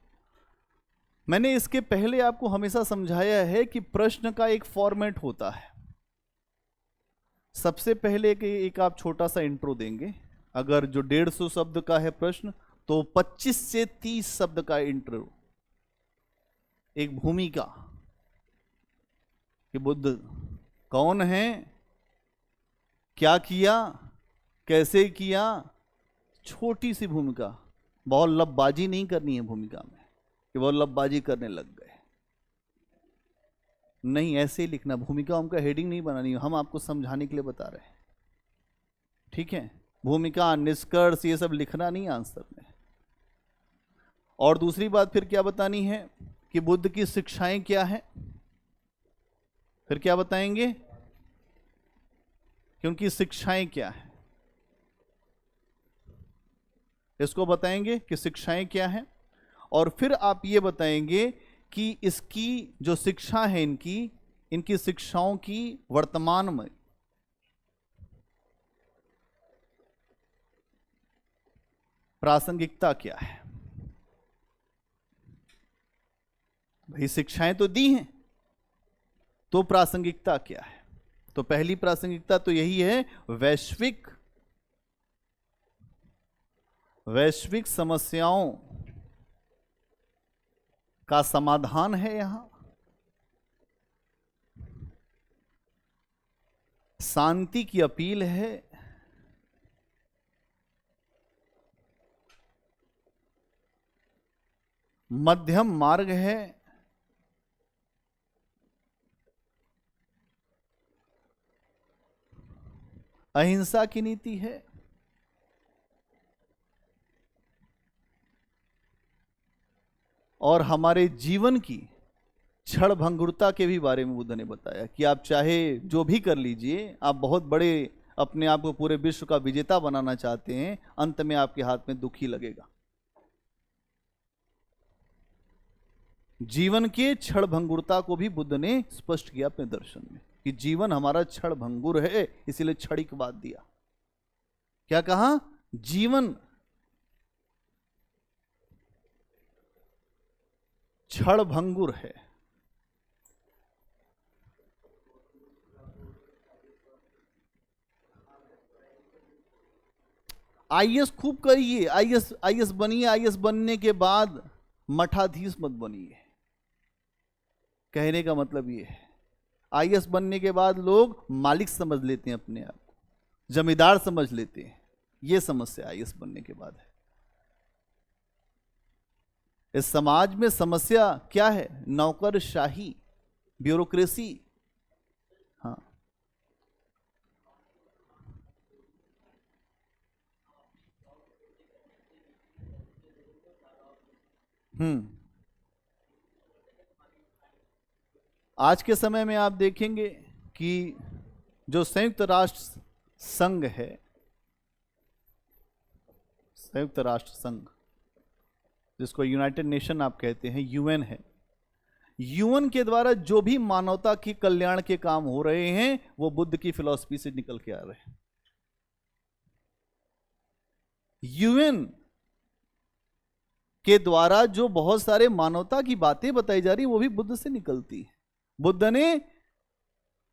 मैंने इसके पहले आपको हमेशा समझाया है कि प्रश्न का एक फॉर्मेट होता है। सबसे पहले एक आप छोटा सा इंट्रो देंगे। अगर जो 150 शब्द का है प्रश्न, तो 25 से 30 शब्द का इंट्रो, एक भूमिका कि बुद्ध कौन है, क्या किया, कैसे किया, छोटी सी भूमिका। बहुत लबबाजी नहीं करनी है भूमिका में कि बहुत लबबाजी करने लग गए, नहीं, ऐसे ही लिखना। भूमिका उनका हेडिंग नहीं बनानी, हम आपको समझाने के लिए बता रहे हैं, ठीक है। भूमिका, निष्कर्ष, ये सब लिखना नहीं आंसर में। और दूसरी बात फिर क्या बतानी है कि बुद्ध की शिक्षाएं क्या है, फिर क्या बताएंगे कि उनकी शिक्षाएं क्या है, इसको बताएंगे कि शिक्षाएं क्या हैं। और फिर आप ये बताएंगे कि इसकी जो शिक्षा है, इनकी शिक्षाओं की वर्तमान में प्रासंगिकता क्या है। भाई शिक्षाएं तो दी हैं, तो प्रासंगिकता क्या है। तो पहली प्रासंगिकता तो यही है, वैश्विक समस्याओं का समाधान है। यहां शांति की अपील है, मध्यम मार्ग है, अहिंसा की नीति है, और हमारे जीवन की क्षण भंगुरता के भी बारे में बुद्ध ने बताया कि आप चाहे जो भी कर लीजिए, आप बहुत बड़े अपने आप को पूरे विश्व का विजेता बनाना चाहते हैं, अंत में आपके हाथ में दुख ही लगेगा। जीवन के क्षण भंगुरता को भी बुद्ध ने स्पष्ट किया अपने दर्शन में कि जीवन हमारा क्षण भंगुर है, इसीलिए क्षणिकवाद दिया। क्या कहा? जीवन क्षण भंगुर है। आईएएस खूब करिए, आईएएस बनिए, आईएएस बनने के बाद मठाधीश मत बनिए। कहने का मतलब ये है, आईएएस बनने के बाद लोग मालिक समझ लेते हैं अपने आप को, जमींदार समझ लेते हैं। ये समस्या आईएएस बनने के बाद है। इस समाज में समस्या क्या है? नौकरशाही, ब्यूरोक्रेसी। हाँ, आज के समय में आप देखेंगे कि जो संयुक्त राष्ट्र संघ है, संयुक्त राष्ट्र संघ जिसको यूनाइटेड नेशन आप कहते हैं, यूएन है, यूएन के द्वारा जो भी मानवता की कल्याण के काम हो रहे हैं वो बुद्ध की फिलॉसफी से निकल के आ रहे हैं। यूएन के द्वारा जो बहुत सारे मानवता की बातें बताई जा रही वो भी बुद्ध से निकलती है। बुद्ध ने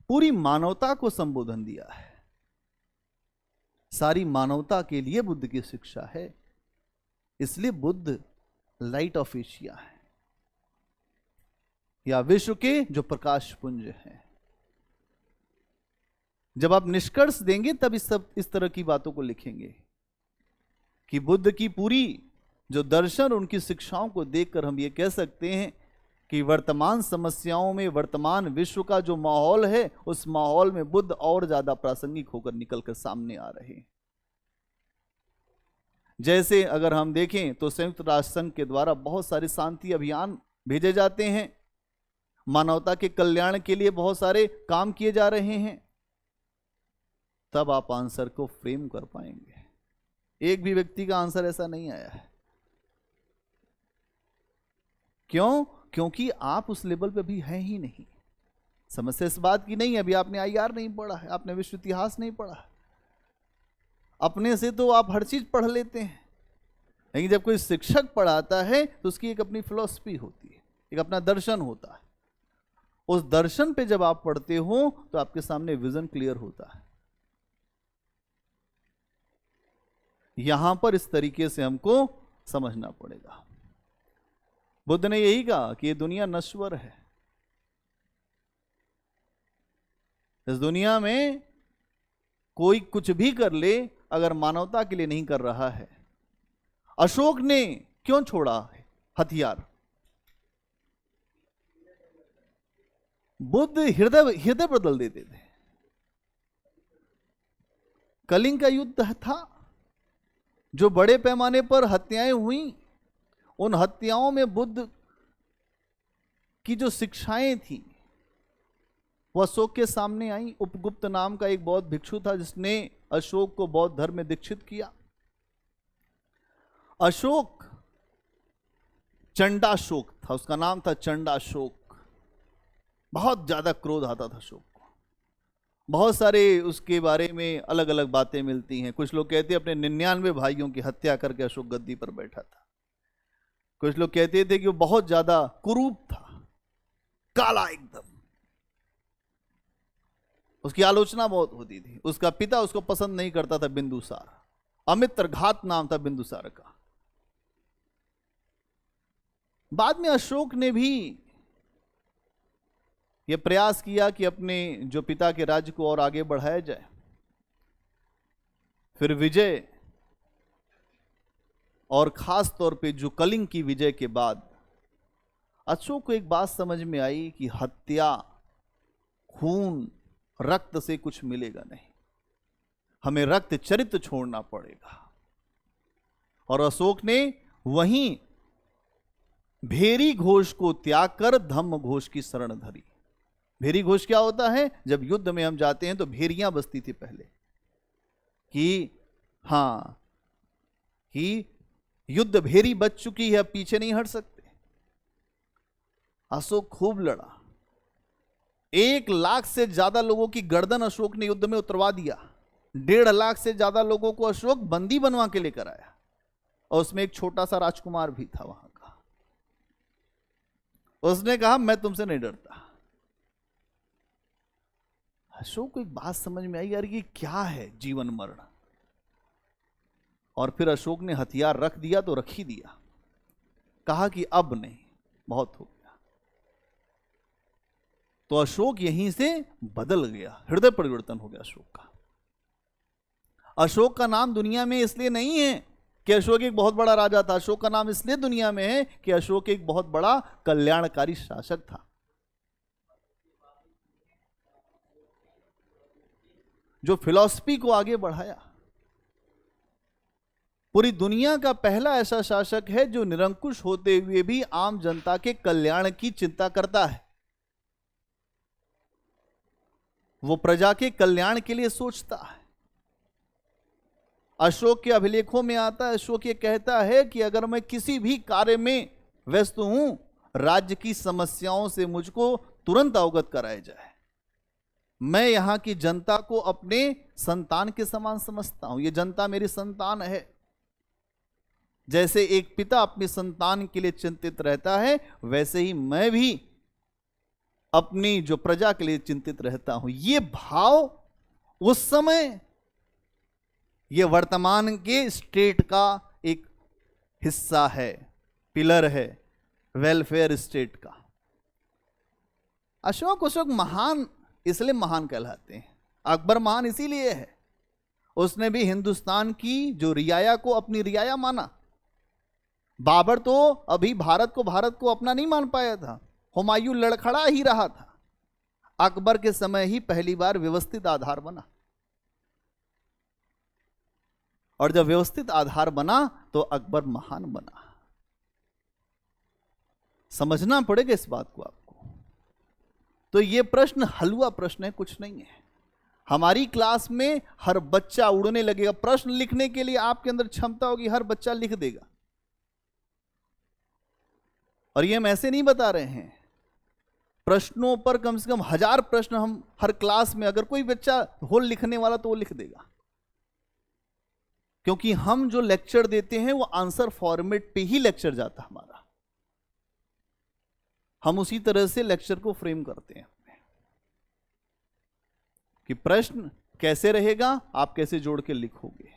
पूरी मानवता को संबोधन दिया है, सारी मानवता के लिए बुद्ध की शिक्षा है। इसलिए बुद्ध लाइट ऑफ एशिया है, या विश्व के जो प्रकाश पुंज हैं। जब आप निष्कर्ष देंगे तब इस तरह की बातों को लिखेंगे कि बुद्ध की पूरी जो दर्शन, उनकी शिक्षाओं को देखकर हम ये कह सकते हैं कि वर्तमान समस्याओं में, वर्तमान विश्व का जो माहौल है, उस माहौल में बुद्ध और ज्यादा प्रासंगिक होकर निकलकर सामने आ रहे हैं। जैसे अगर हम देखें तो संयुक्त राष्ट्र संघ के द्वारा बहुत सारे शांति अभियान भेजे जाते हैं, मानवता के कल्याण के लिए बहुत सारे काम किए जा रहे हैं, तब आप आंसर को फ्रेम कर पाएंगे। एक भी व्यक्ति का आंसर ऐसा नहीं आया है। क्यों? क्योंकि आप उस लेवल पे भी हैं ही नहीं। समस्या इस बात की नहीं है, अभी आपने आईआर नहीं पढ़ा है, आपने विश्व इतिहास नहीं पढ़ा है। अपने से तो आप हर चीज पढ़ लेते हैं, लेकिन जब कोई शिक्षक पढ़ाता है तो उसकी एक अपनी फिलॉसफी होती है, एक अपना दर्शन होता है। उस दर्शन पे जब आप पढ़ते हो तो आपके सामने विजन क्लियर होता है। यहां पर इस तरीके से हमको समझना पड़ेगा। बुद्ध ने यही कहा कि ये दुनिया नश्वर है, इस दुनिया में कोई कुछ भी कर ले, अगर मानवता के लिए नहीं कर रहा है। अशोक ने क्यों छोड़ा है हथियार? बुद्ध हृदय बदल देते थे। कलिंग का युद्ध था, जो बड़े पैमाने पर हत्याएं हुई, उन हत्याओं में बुद्ध की जो शिक्षाएं थी वह अशोक के सामने आई। उपगुप्त नाम का एक बौद्ध भिक्षु था जिसने अशोक को बौद्ध धर्म में दीक्षित किया। अशोक चंडाशोक था, उसका नाम था चंडाशोक। बहुत ज्यादा क्रोध आता था अशोक को। बहुत सारे उसके बारे में अलग अलग बातें मिलती हैं। कुछ लोग कहते हैं अपने 99 भाइयों की हत्या करके अशोक गद्दी पर बैठा था। कुछ लोग कहते थे कि वो बहुत ज्यादा कुरूप था, काला एकदम, उसकी आलोचना बहुत होती थी। उसका पिता उसको पसंद नहीं करता था, बिंदुसार। अमित्रघात नाम था बिंदुसार का। बाद में अशोक ने भी यह प्रयास किया कि अपने जो पिता के राज्य को और आगे बढ़ाया जाए। फिर विजय, और खास तौर पे जो कलिंग की विजय के बाद अशोक को एक बात समझ में आई कि हत्या, खून, रक्त से कुछ मिलेगा नहीं, हमें रक्त चरित्र छोड़ना पड़ेगा। और अशोक ने वहीं भेरी घोष को त्याग कर धम्म घोष की शरण धरी। भेरी घोष क्या होता है? जब युद्ध में हम जाते हैं तो भेरियां बसती थी पहले, कि हाँ, कि युद्ध भेरी बच चुकी है, अब पीछे नहीं हट सकते। अशोक खूब लड़ा, 1 लाख से ज्यादा लोगों की गर्दन अशोक ने युद्ध में उतरवा दिया, 1.5 लाख से ज्यादा लोगों को अशोक बंदी बनवा के लेकर आया, और उसमें एक छोटा सा राजकुमार भी था वहां का। उसने कहा मैं तुमसे नहीं डरता। अशोक को एक बात समझ में आई, यार ये क्या है जीवन मरण। और फिर अशोक ने हथियार रख दिया तो रख ही दिया, कहा कि अब नहीं, बहुत हो गया। तो अशोक यहीं से बदल गया, हृदय परिवर्तन हो गया अशोक का। अशोक का नाम दुनिया में इसलिए नहीं है कि अशोक एक बहुत बड़ा राजा था, अशोक का नाम इसलिए दुनिया में है कि अशोक एक बहुत बड़ा कल्याणकारी शासक था। जो फिलॉसफी को आगे बढ़ाया। पूरी दुनिया का पहला ऐसा शासक है जो निरंकुश होते हुए भी आम जनता के कल्याण की चिंता करता है। वो प्रजा के कल्याण के लिए सोचता है। अशोक के अभिलेखों में आता है, अशोक ये कहता है कि अगर मैं किसी भी कार्य में व्यस्त हूं, राज्य की समस्याओं से मुझको तुरंत अवगत कराया जाए। मैं यहां की जनता को अपने संतान के समान समझता हूं, ये जनता मेरी संतान है। जैसे एक पिता अपनी संतान के लिए चिंतित रहता है, वैसे ही मैं भी अपनी जो प्रजा के लिए चिंतित रहता हूं। ये भाव उस समय, ये वर्तमान के स्टेट का एक हिस्सा है, पिलर है वेलफेयर स्टेट का। अशोक महान इसलिए महान कहलाते हैं। अकबर महान इसीलिए है, उसने भी हिंदुस्तान की जो रियाया को अपनी रियाया माना। बाबर तो अभी भारत को अपना नहीं मान पाया था, हुमायूं लड़खड़ा ही रहा था। अकबर के समय ही पहली बार व्यवस्थित आधार बना, और जब व्यवस्थित आधार बना तो अकबर महान बना। समझना पड़ेगा इस बात को आपको। तो ये प्रश्न हलवा प्रश्न है, कुछ नहीं है। हमारी क्लास में हर बच्चा उड़ने लगेगा। प्रश्न लिखने के लिए आपके अंदर क्षमता होगी, हर बच्चा लिख देगा। और ये हम ऐसे नहीं बता रहे हैं, प्रश्नों पर कम से कम 1000 प्रश्न हम हर क्लास में, अगर कोई बच्चा हो लिखने वाला तो वो लिख देगा। क्योंकि हम जो लेक्चर देते हैं वो आंसर फॉर्मेट पे ही लेक्चर जाता है हमारा। हम उसी तरह से लेक्चर को फ्रेम करते हैं कि प्रश्न कैसे रहेगा, आप कैसे जोड़ के लिखोगे।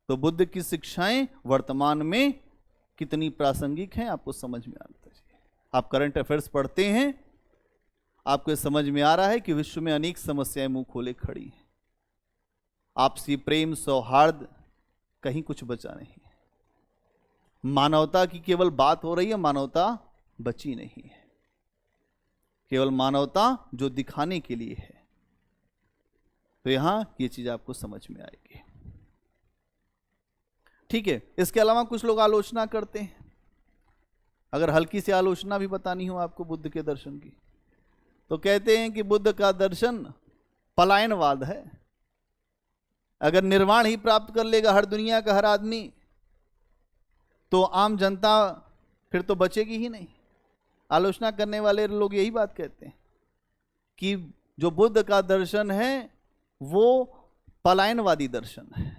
तो बुद्ध की शिक्षाएं वर्तमान में कितनी प्रासंगिक हैं आपको समझ में आता है। आप करंट अफेयर्स पढ़ते हैं, आपको समझ में आ रहा है कि विश्व में अनेक समस्याएं मुंह खोले खड़ी हैं। आपसी प्रेम सौहार्द कहीं कुछ बचा नहीं है। मानवता की केवल बात हो रही है, मानवता बची नहीं है। केवल मानवता जो दिखाने के लिए है। तो यहां ये चीज आपको समझ में आएगी। ठीक है, इसके अलावा कुछ लोग आलोचना करते हैं। अगर हल्की सी आलोचना भी बतानी हो आपको बुद्ध के दर्शन की, तो कहते हैं कि बुद्ध का दर्शन पलायनवाद है। अगर निर्वाण ही प्राप्त कर लेगा हर दुनिया का हर आदमी, तो आम जनता फिर तो बचेगी ही नहीं। आलोचना करने वाले लोग यही बात कहते हैं कि जो बुद्ध का दर्शन है वो पलायनवादी दर्शन है।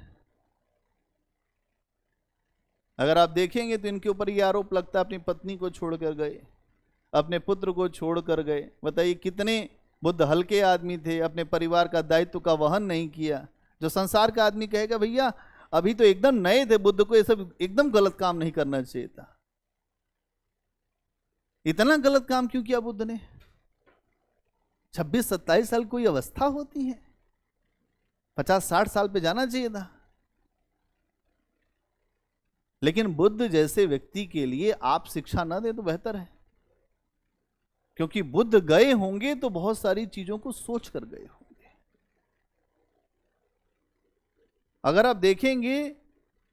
अगर आप देखेंगे तो इनके ऊपर ये आरोप लगता है, अपनी पत्नी को छोड़कर गए, अपने पुत्र को छोड़कर गए। बताइए कितने बुद्ध हल्के आदमी थे, अपने परिवार का दायित्व का वहन नहीं किया। जो संसार का आदमी कहेगा भैया अभी तो एकदम नए थे, बुद्ध को ये सब एकदम गलत काम नहीं करना चाहिए था। इतना गलत काम क्यों किया बुद्ध ने? 26-27 साल कोई अवस्था होती है, 50-60 साल पे जाना चाहिए था। लेकिन बुद्ध जैसे व्यक्ति के लिए आप शिक्षा न दें तो बेहतर है, क्योंकि बुद्ध गए होंगे तो बहुत सारी चीजों को सोच कर गए होंगे। अगर आप देखेंगे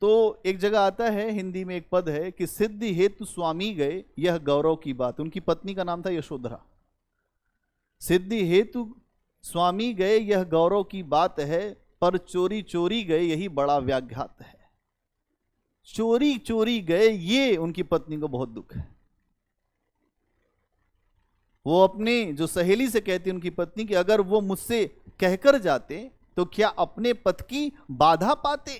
तो एक जगह आता है, हिंदी में एक पद है कि सिद्धि हेतु स्वामी गए यह गौरव की बात। उनकी पत्नी का नाम था यशोधरा। सिद्धि हेतु स्वामी गए यह गौरव की बात है, पर चोरी चोरी गए यही बड़ा व्याघात है। चोरी चोरी गए, ये उनकी पत्नी को बहुत दुख है। वो अपने जो सहेली से कहती उनकी पत्नी कि अगर वो मुझसे कहकर जाते तो क्या अपने पथ की बाधा पाते,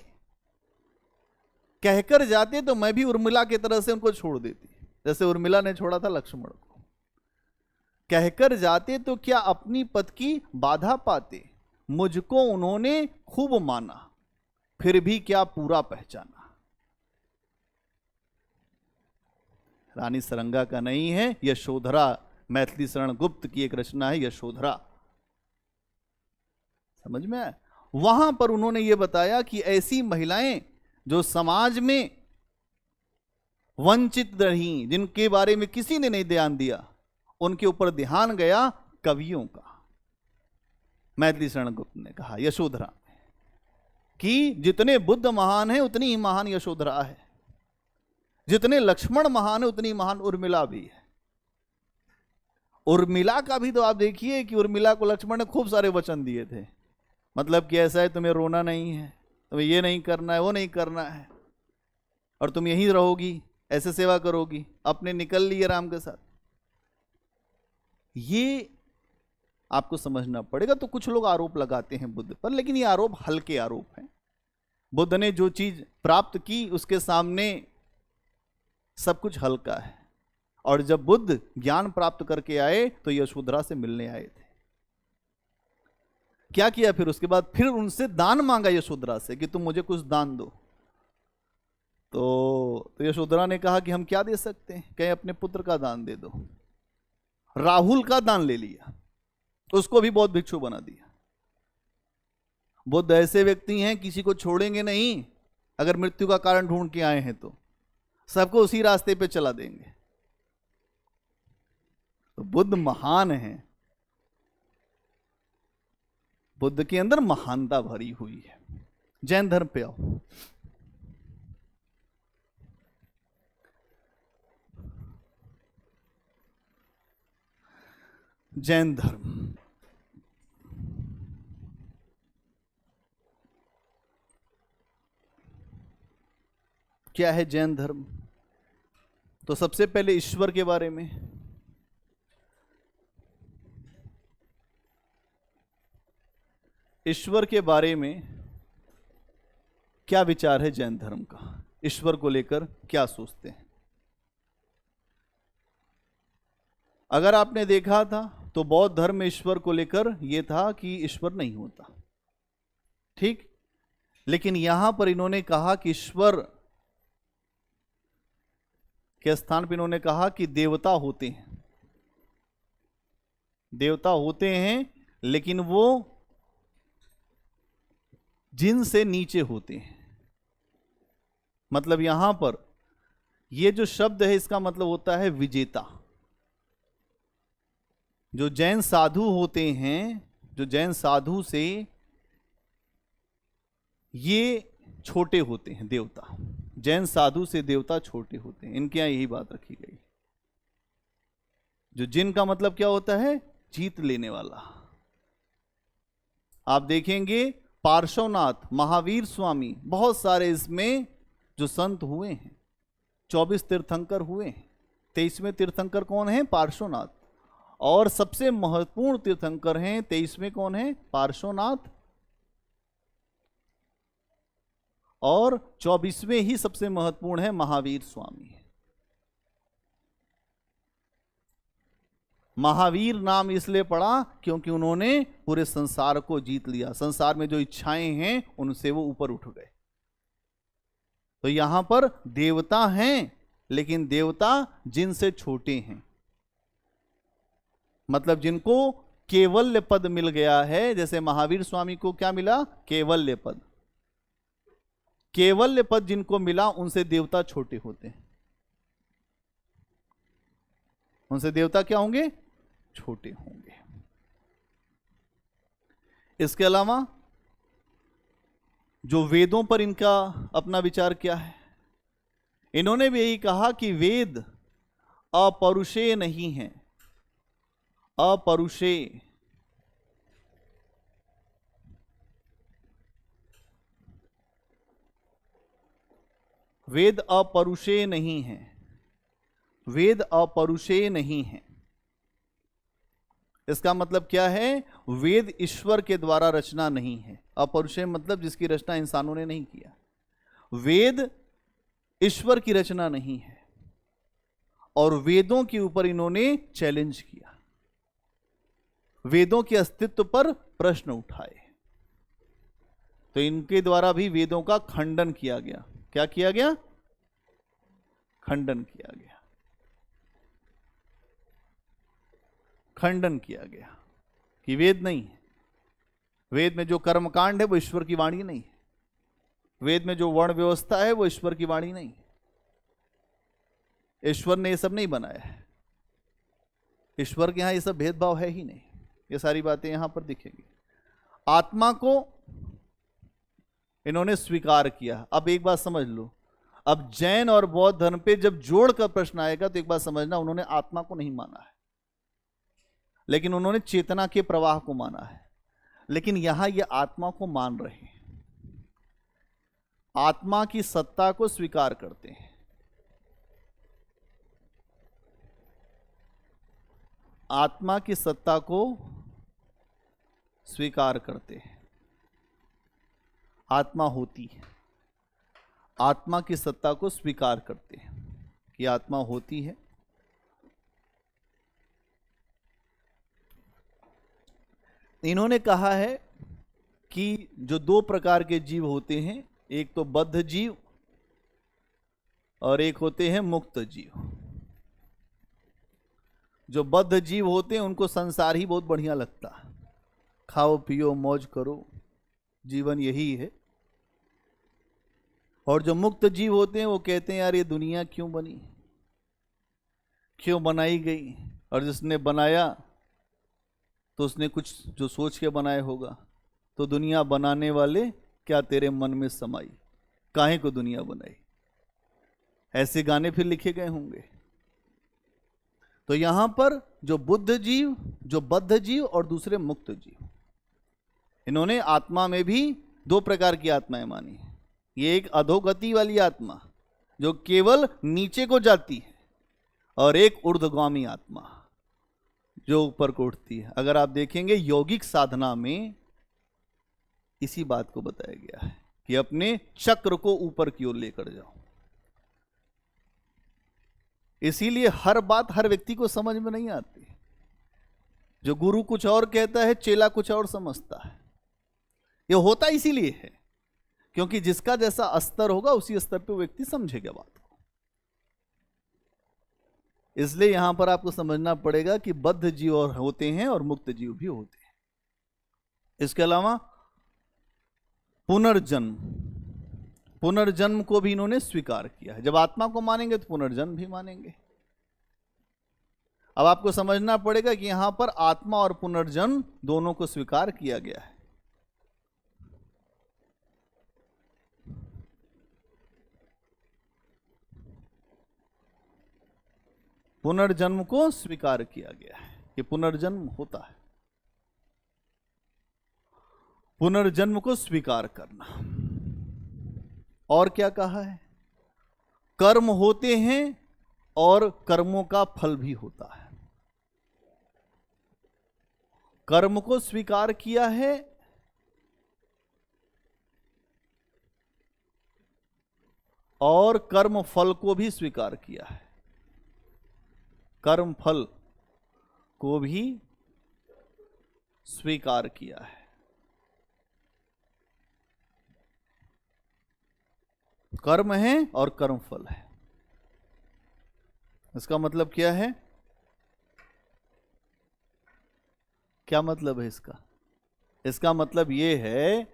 कहकर जाते तो मैं भी उर्मिला की तरह से उनको छोड़ देती, जैसे उर्मिला ने छोड़ा था लक्ष्मण को। कहकर जाते तो क्या अपनी पथ की बाधा पाते, मुझको उन्होंने खूब माना, फिर भी क्या पूरा पहचाना। रानी सरंगा का नहीं है, यशोधरा, मैथिली शरण गुप्त की एक रचना है यशोधरा। समझ में आया? वहां पर उन्होंने ये बताया कि ऐसी महिलाएं जो समाज में वंचित रही, जिनके बारे में किसी ने नहीं ध्यान दिया, उनके ऊपर ध्यान गया कवियों का। मैथिली शरण गुप्त ने कहा यशोधरा कि जितने बुद्ध महान हैं उतनी ही महान यशोधरा है, जितने लक्ष्मण महान है उतनी महान उर्मिला भी है। उर्मिला का भी तो आप देखिए कि उर्मिला को लक्ष्मण ने खूब सारे वचन दिए थे, मतलब कि ऐसा है तुम्हें रोना नहीं है, तुम्हें ये नहीं करना है, वो नहीं करना है, और तुम यहीं रहोगी, ऐसे सेवा करोगी, अपने निकल लिए राम के साथ। ये आपको समझना पड़ेगा। तो कुछ लोग आरोप लगाते हैं बुद्ध पर, लेकिन ये आरोप हल्के आरोप हैं। बुद्ध ने जो चीज प्राप्त की उसके सामने सब कुछ हल्का है। और जब बुद्ध ज्ञान प्राप्त करके आए तो यशोधरा से मिलने आए थे। क्या किया फिर उसके बाद? फिर उनसे दान मांगा यशोधरा से कि तुम मुझे कुछ दान दो। तो यशोधरा ने कहा कि हम क्या दे सकते हैं, कहीं अपने पुत्र का दान दे दो। राहुल का दान ले लिया, उसको भी बहुत भिक्षु बना दिया। बुद्ध ऐसे व्यक्ति हैं किसी को छोड़ेंगे नहीं, अगर मृत्यु का कारण ढूंढ के आए हैं तो सबको उसी रास्ते पे चला देंगे। तो बुद्ध महान हैं, बुद्ध के अंदर महानता भरी हुई है। जैन धर्म पे आओ। जैन धर्म क्या है? जैन धर्म तो सबसे पहले ईश्वर के बारे में, ईश्वर के बारे में क्या विचार है जैन धर्म का, ईश्वर को लेकर क्या सोचते हैं। अगर आपने देखा था तो बौद्ध धर्म में ईश्वर को लेकर यह था कि ईश्वर नहीं होता, ठीक। लेकिन यहां पर इन्होंने कहा कि ईश्वर के स्थान पर इन्होंने कहा कि देवता होते हैं, देवता होते हैं, लेकिन वो जिन से नीचे होते हैं। मतलब यहां पर ये जो शब्द है इसका मतलब होता है विजेता। जो जैन साधु होते हैं, जो जैन साधु से ये छोटे होते हैं देवता, जैन साधु से देवता छोटे होते हैं। इनके यहां यही बात रखी गई। जो जिन का मतलब क्या होता है? जीत लेने वाला। आप देखेंगे पार्श्वनाथ, महावीर स्वामी, बहुत सारे इसमें जो संत हुए हैं, 24 तीर्थंकर हुए हैं। 23वें तीर्थंकर कौन है? पार्श्वनाथ। और सबसे महत्वपूर्ण तीर्थंकर हैं 23वें कौन है? पार्श्वनाथ। और 24वें ही सबसे महत्वपूर्ण है महावीर स्वामी। महावीर नाम इसलिए पड़ा क्योंकि उन्होंने पूरे संसार को जीत लिया। संसार में जो इच्छाएं हैं उनसे वो ऊपर उठ गए। तो यहां पर देवता हैं, लेकिन देवता जिनसे छोटे हैं, मतलब जिनको केवल्य पद मिल गया है। जैसे महावीर स्वामी को क्या मिला? केवल्य पद। केवल्य पद जिनको मिला उनसे देवता छोटे होते हैं, उनसे देवता क्या होंगे? छोटे होंगे। इसके अलावा जो वेदों पर इनका अपना विचार क्या है, इन्होंने भी यही कहा कि वेद अपरुषेय नहीं है। अपरुषेय, वेद अपरुषेय नहीं है, वेद अपरुषेय नहीं है। इसका मतलब क्या है? वेद ईश्वर के द्वारा रचना नहीं है। अपौरुषेय मतलब जिसकी रचना इंसानों ने नहीं किया। वेद ईश्वर की रचना नहीं है, और वेदों के ऊपर इन्होंने चैलेंज किया, वेदों के अस्तित्व पर प्रश्न उठाए। तो इनके द्वारा भी वेदों का खंडन किया गया। क्या किया गया? खंडन किया गया, खंडन किया गया कि वेद नहीं है। वेद में जो कर्मकांड है वो ईश्वर की वाणी नहीं है। वेद में जो वर्ण व्यवस्था है वो ईश्वर की वाणी नहीं है। ईश्वर ने ये सब नहीं बनाया है। ईश्वर के यहां ये सब भेदभाव है ही नहीं। ये सारी बातें यहां पर दिखेंगी। आत्मा को इन्होंने स्वीकार किया। अब एक बात समझ लो, अब जैन और बौद्ध धर्म पे जब जोड़ का प्रश्न आएगा तो एक बात समझना, उन्होंने आत्मा को नहीं माना है, लेकिन उन्होंने चेतना के प्रवाह को माना है। लेकिन यहां ये आत्मा को मान रहे हैं, आत्मा की सत्ता को स्वीकार करते हैं। आत्मा की सत्ता को स्वीकार करते हैं। आत्मा होती है, आत्मा की सत्ता को स्वीकार करते हैं कि आत्मा होती है। इन्होंने कहा है कि जो दो प्रकार के जीव होते हैं, एक तो बद्ध जीव और एक होते हैं मुक्त जीव। जो बद्ध जीव होते हैं उनको संसार ही बहुत बढ़िया लगता है, खाओ पियो मौज करो, जीवन यही है। और जो मुक्त जीव होते हैं वो कहते हैं यार ये दुनिया क्यों बनी, क्यों बनाई गई, और जिसने बनाया तो उसने कुछ जो सोच के बनाया होगा। तो दुनिया बनाने वाले क्या तेरे मन में समाई, काहे को दुनिया बनाई, ऐसे गाने फिर लिखे गए होंगे। तो यहां पर जो बुद्ध जीव, जो बद्ध जीव और दूसरे मुक्त जीव, इन्होंने आत्मा में भी दो प्रकार की आत्माएं मानी। ये एक अधोगति वाली आत्मा जो केवल नीचे को जाती है, और एक ऊर्ध्वगामी आत्मा जो ऊपर को उठती है। अगर आप देखेंगे यौगिक साधना में इसी बात को बताया गया है कि अपने चक्र को ऊपर की ओर लेकर जाओ। इसीलिए हर बात हर व्यक्ति को समझ में नहीं आती। जो गुरु कुछ और कहता है, चेला कुछ और समझता है। यह होता इसीलिए है क्योंकि जिसका जैसा स्तर होगा उसी स्तर पे व्यक्ति समझेगा बात को। इसलिए यहां पर आपको समझना पड़ेगा कि बद्ध जीव और होते हैं और मुक्त जीव भी होते हैं। इसके अलावा पुनर्जन्म, पुनर्जन्म को भी इन्होंने स्वीकार किया है। जब आत्मा को मानेंगे तो पुनर्जन्म भी मानेंगे। अब आपको समझना पड़ेगा कि यहां पर आत्मा और पुनर्जन्म दोनों को स्वीकार किया गया है। पुनर्जन्म को स्वीकार किया गया है कि पुनर्जन्म होता है। पुनर्जन्म को स्वीकार करना। और क्या कहा है? कर्म होते हैं और कर्मों का फल भी होता है। कर्म को स्वीकार किया है और कर्म फल को भी स्वीकार किया है। कर्म फल को भी स्वीकार किया है। कर्म है और कर्म फल है। इसका मतलब क्या है? क्या मतलब है इसका? इसका मतलब यह है,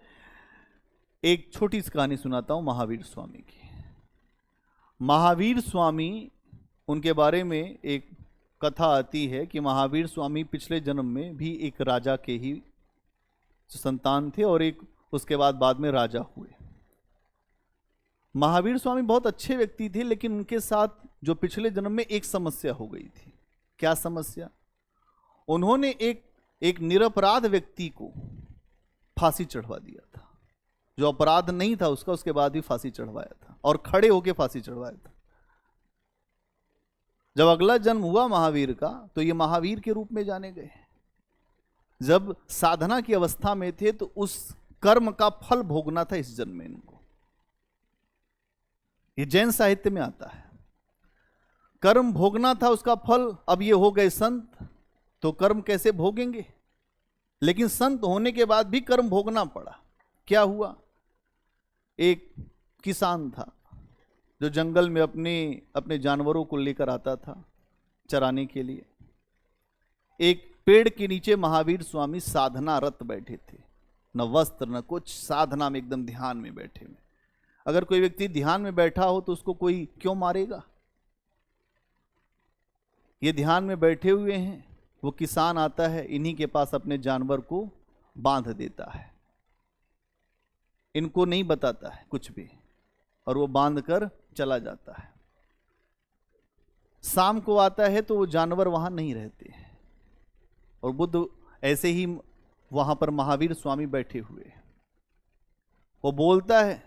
एक छोटी सी कहानी सुनाता हूं महावीर स्वामी की। महावीर स्वामी, उनके बारे में एक कथा आती है कि महावीर स्वामी पिछले जन्म में भी एक राजा के ही संतान थे और एक उसके बाद में राजा हुए। महावीर स्वामी बहुत अच्छे व्यक्ति थे, लेकिन उनके साथ जो पिछले जन्म में एक समस्या हो गई थी। क्या समस्या? उन्होंने एक निरपराध व्यक्ति को फांसी चढ़वा दिया था। जो अपराध नहीं था उसका, उसके बाद भी फांसी चढ़वाया था और खड़े होकर फांसी चढ़वाया था। जब अगला जन्म हुआ महावीर का तो ये महावीर के रूप में जाने गए। जब साधना की अवस्था में थे तो उस कर्म का फल भोगना था इस जन्म में इनको। ये जैन साहित्य में आता है, कर्म भोगना था उसका फल। अब ये हो गए संत तो कर्म कैसे भोगेंगे, लेकिन संत होने के बाद भी कर्म भोगना पड़ा। क्या हुआ, एक किसान था जो जंगल में अपने जानवरों को लेकर आता था चराने के लिए। एक पेड़ के नीचे महावीर स्वामी साधना रत बैठे थे, न वस्त्र न कुछ, साधना में एकदम ध्यान में बैठे हुए। अगर कोई व्यक्ति ध्यान में बैठा हो तो उसको कोई क्यों मारेगा? ये ध्यान में बैठे हुए हैं। वो किसान आता है, इन्हीं के पास अपने जानवर को बांध देता है, इनको नहीं बताता है कुछ भी, और वो बांध कर चला जाता है। शाम को आता है तो वो जानवर वहां नहीं रहते हैं, और बुद्ध ऐसे ही वहां पर महावीर स्वामी बैठे हुए। वो बोलता है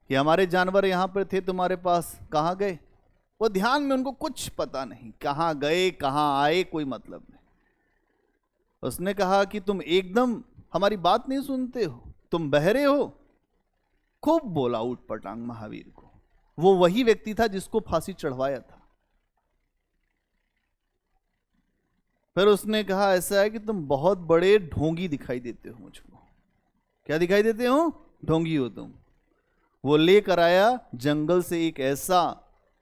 कि हमारे जानवर यहां पर थे तुम्हारे पास, कहां गए? वो ध्यान में, उनको कुछ पता नहीं कहां गए कहां आए, कोई मतलब नहीं। उसने कहा कि तुम एकदम हमारी बात नहीं सुनते हो, तुम बहरे हो। खूब बोला ऊट पटांग महावीर को। वो वही व्यक्ति था जिसको फांसी चढ़वाया था। फिर उसने कहा ऐसा है कि तुम बहुत बड़े ढोंगी दिखाई देते हो मुझको। क्या दिखाई देते हो? ढोंगी हो तुम। वो लेकर आया जंगल से एक ऐसा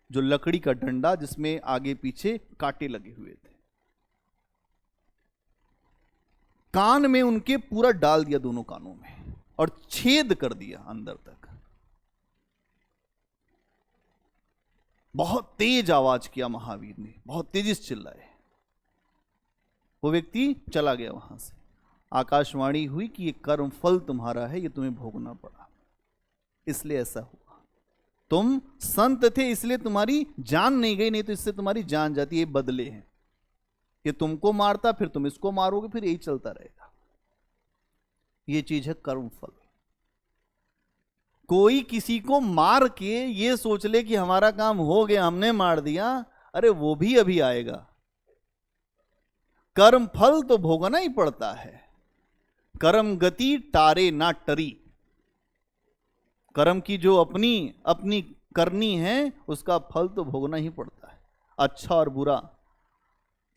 जो लकड़ी का डंडा जिसमें आगे पीछे कांटे लगे हुए थे, कान में उनके पूरा डाल दिया, दोनों कानों में, और छेद कर दिया अंदर तक। बहुत तेज आवाज किया महावीर ने, बहुत तेजी से चिल्लाए। वो व्यक्ति चला गया वहां से। आकाशवाणी हुई कि ये कर्म फल तुम्हारा है, ये तुम्हें भोगना पड़ा, इसलिए ऐसा हुआ। तुम संत थे इसलिए तुम्हारी जान नहीं गई, नहीं तो इससे तुम्हारी जान जाती। ये बदले हैं, ये तुमको मारता फिर तुम इसको मारोगे, फिर यही चलता रहेगा। ये चीज है कर्म फल। कोई किसी को मार के ये सोच ले कि हमारा काम हो गया, हमने मार दिया, अरे वो भी अभी आएगा। कर्म फल तो भोगना ही पड़ता है। कर्म गति टारे ना टरी। कर्म की जो अपनी अपनी करनी है उसका फल तो भोगना ही पड़ता है, अच्छा और बुरा।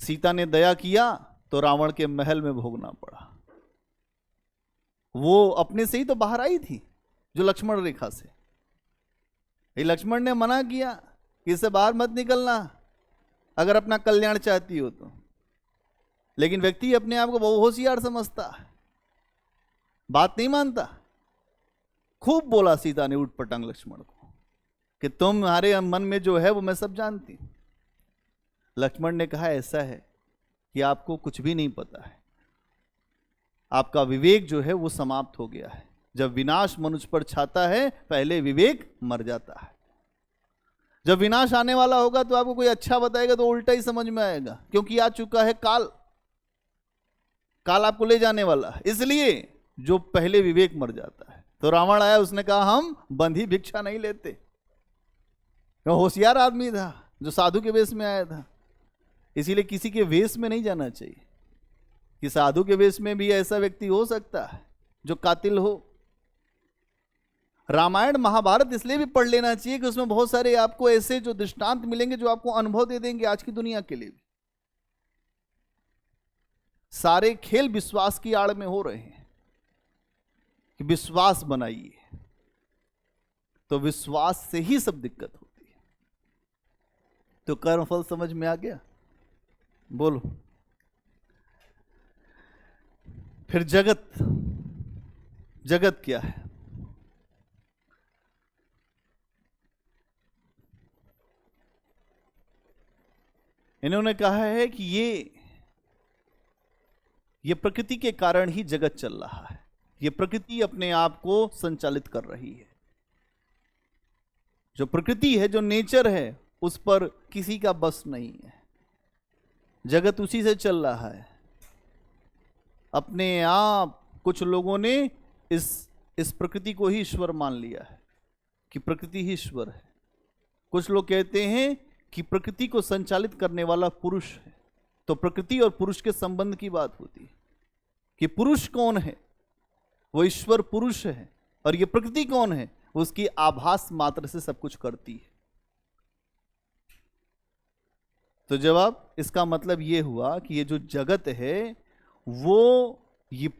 सीता ने दया किया तो रावण के महल में भोगना पड़ा। वो अपने से ही तो बाहर आई थी, जो लक्ष्मण रेखा से। ये लक्ष्मण ने मना किया कि इससे बाहर मत निकलना अगर अपना कल्याण चाहती हो तो। लेकिन व्यक्ति अपने आप को बहुत होशियार समझता है, बात नहीं मानता। खूब बोला सीता ने उठ पटांग लक्ष्मण को कि तुम्हारे मन में जो है वो मैं सब जानती हूं। लक्ष्मण ने कहा ऐसा है कि आपको कुछ भी नहीं पता है, आपका विवेक जो है वो समाप्त हो गया है। जब विनाश मनुष्य पर छाता है पहले विवेक मर जाता है। जब विनाश आने वाला होगा तो आपको कोई अच्छा बताएगा तो उल्टा ही समझ में आएगा, क्योंकि आ चुका है काल। काल आपको ले जाने वाला है, इसलिए जो पहले विवेक मर जाता है। तो रावण आया, उसने कहा हम बंधी भिक्षा नहीं लेते। होशियार आदमी था जो साधु के वेश में आया था, इसीलिए किसी के वेश में नहीं जाना चाहिए कि साधु के वेश में भी ऐसा व्यक्ति हो सकता है जो कातिल हो। रामायण महाभारत इसलिए भी पढ़ लेना चाहिए कि उसमें बहुत सारे आपको ऐसे जो दृष्टांत मिलेंगे जो आपको अनुभव दे देंगे आज की दुनिया के लिए भी। सारे खेल विश्वास की आड़ में हो रहे हैं कि विश्वास बनाइए, तो विश्वास से ही सब दिक्कत होती है। तो कर्मफल समझ में आ गया? बोलो। फिर जगत, जगत क्या है? इन्होंने कहा है कि ये प्रकृति के कारण ही जगत चल रहा है। ये प्रकृति अपने आप को संचालित कर रही है। जो प्रकृति है, जो नेचर है, उस पर किसी का बस नहीं है। जगत उसी से चल रहा है अपने आप। कुछ लोगों ने इस प्रकृति को ही ईश्वर मान लिया है कि प्रकृति ही ईश्वर है। कुछ लोग कहते हैं कि प्रकृति को संचालित करने वाला पुरुष है, तो प्रकृति और पुरुष के संबंध की बात होती है। कि पुरुष कौन है, वो ईश्वर पुरुष है, और ये प्रकृति कौन है, उसकी आभास मात्र से सब कुछ करती है। तो जवाब इसका मतलब ये हुआ कि ये जो जगत है वो ये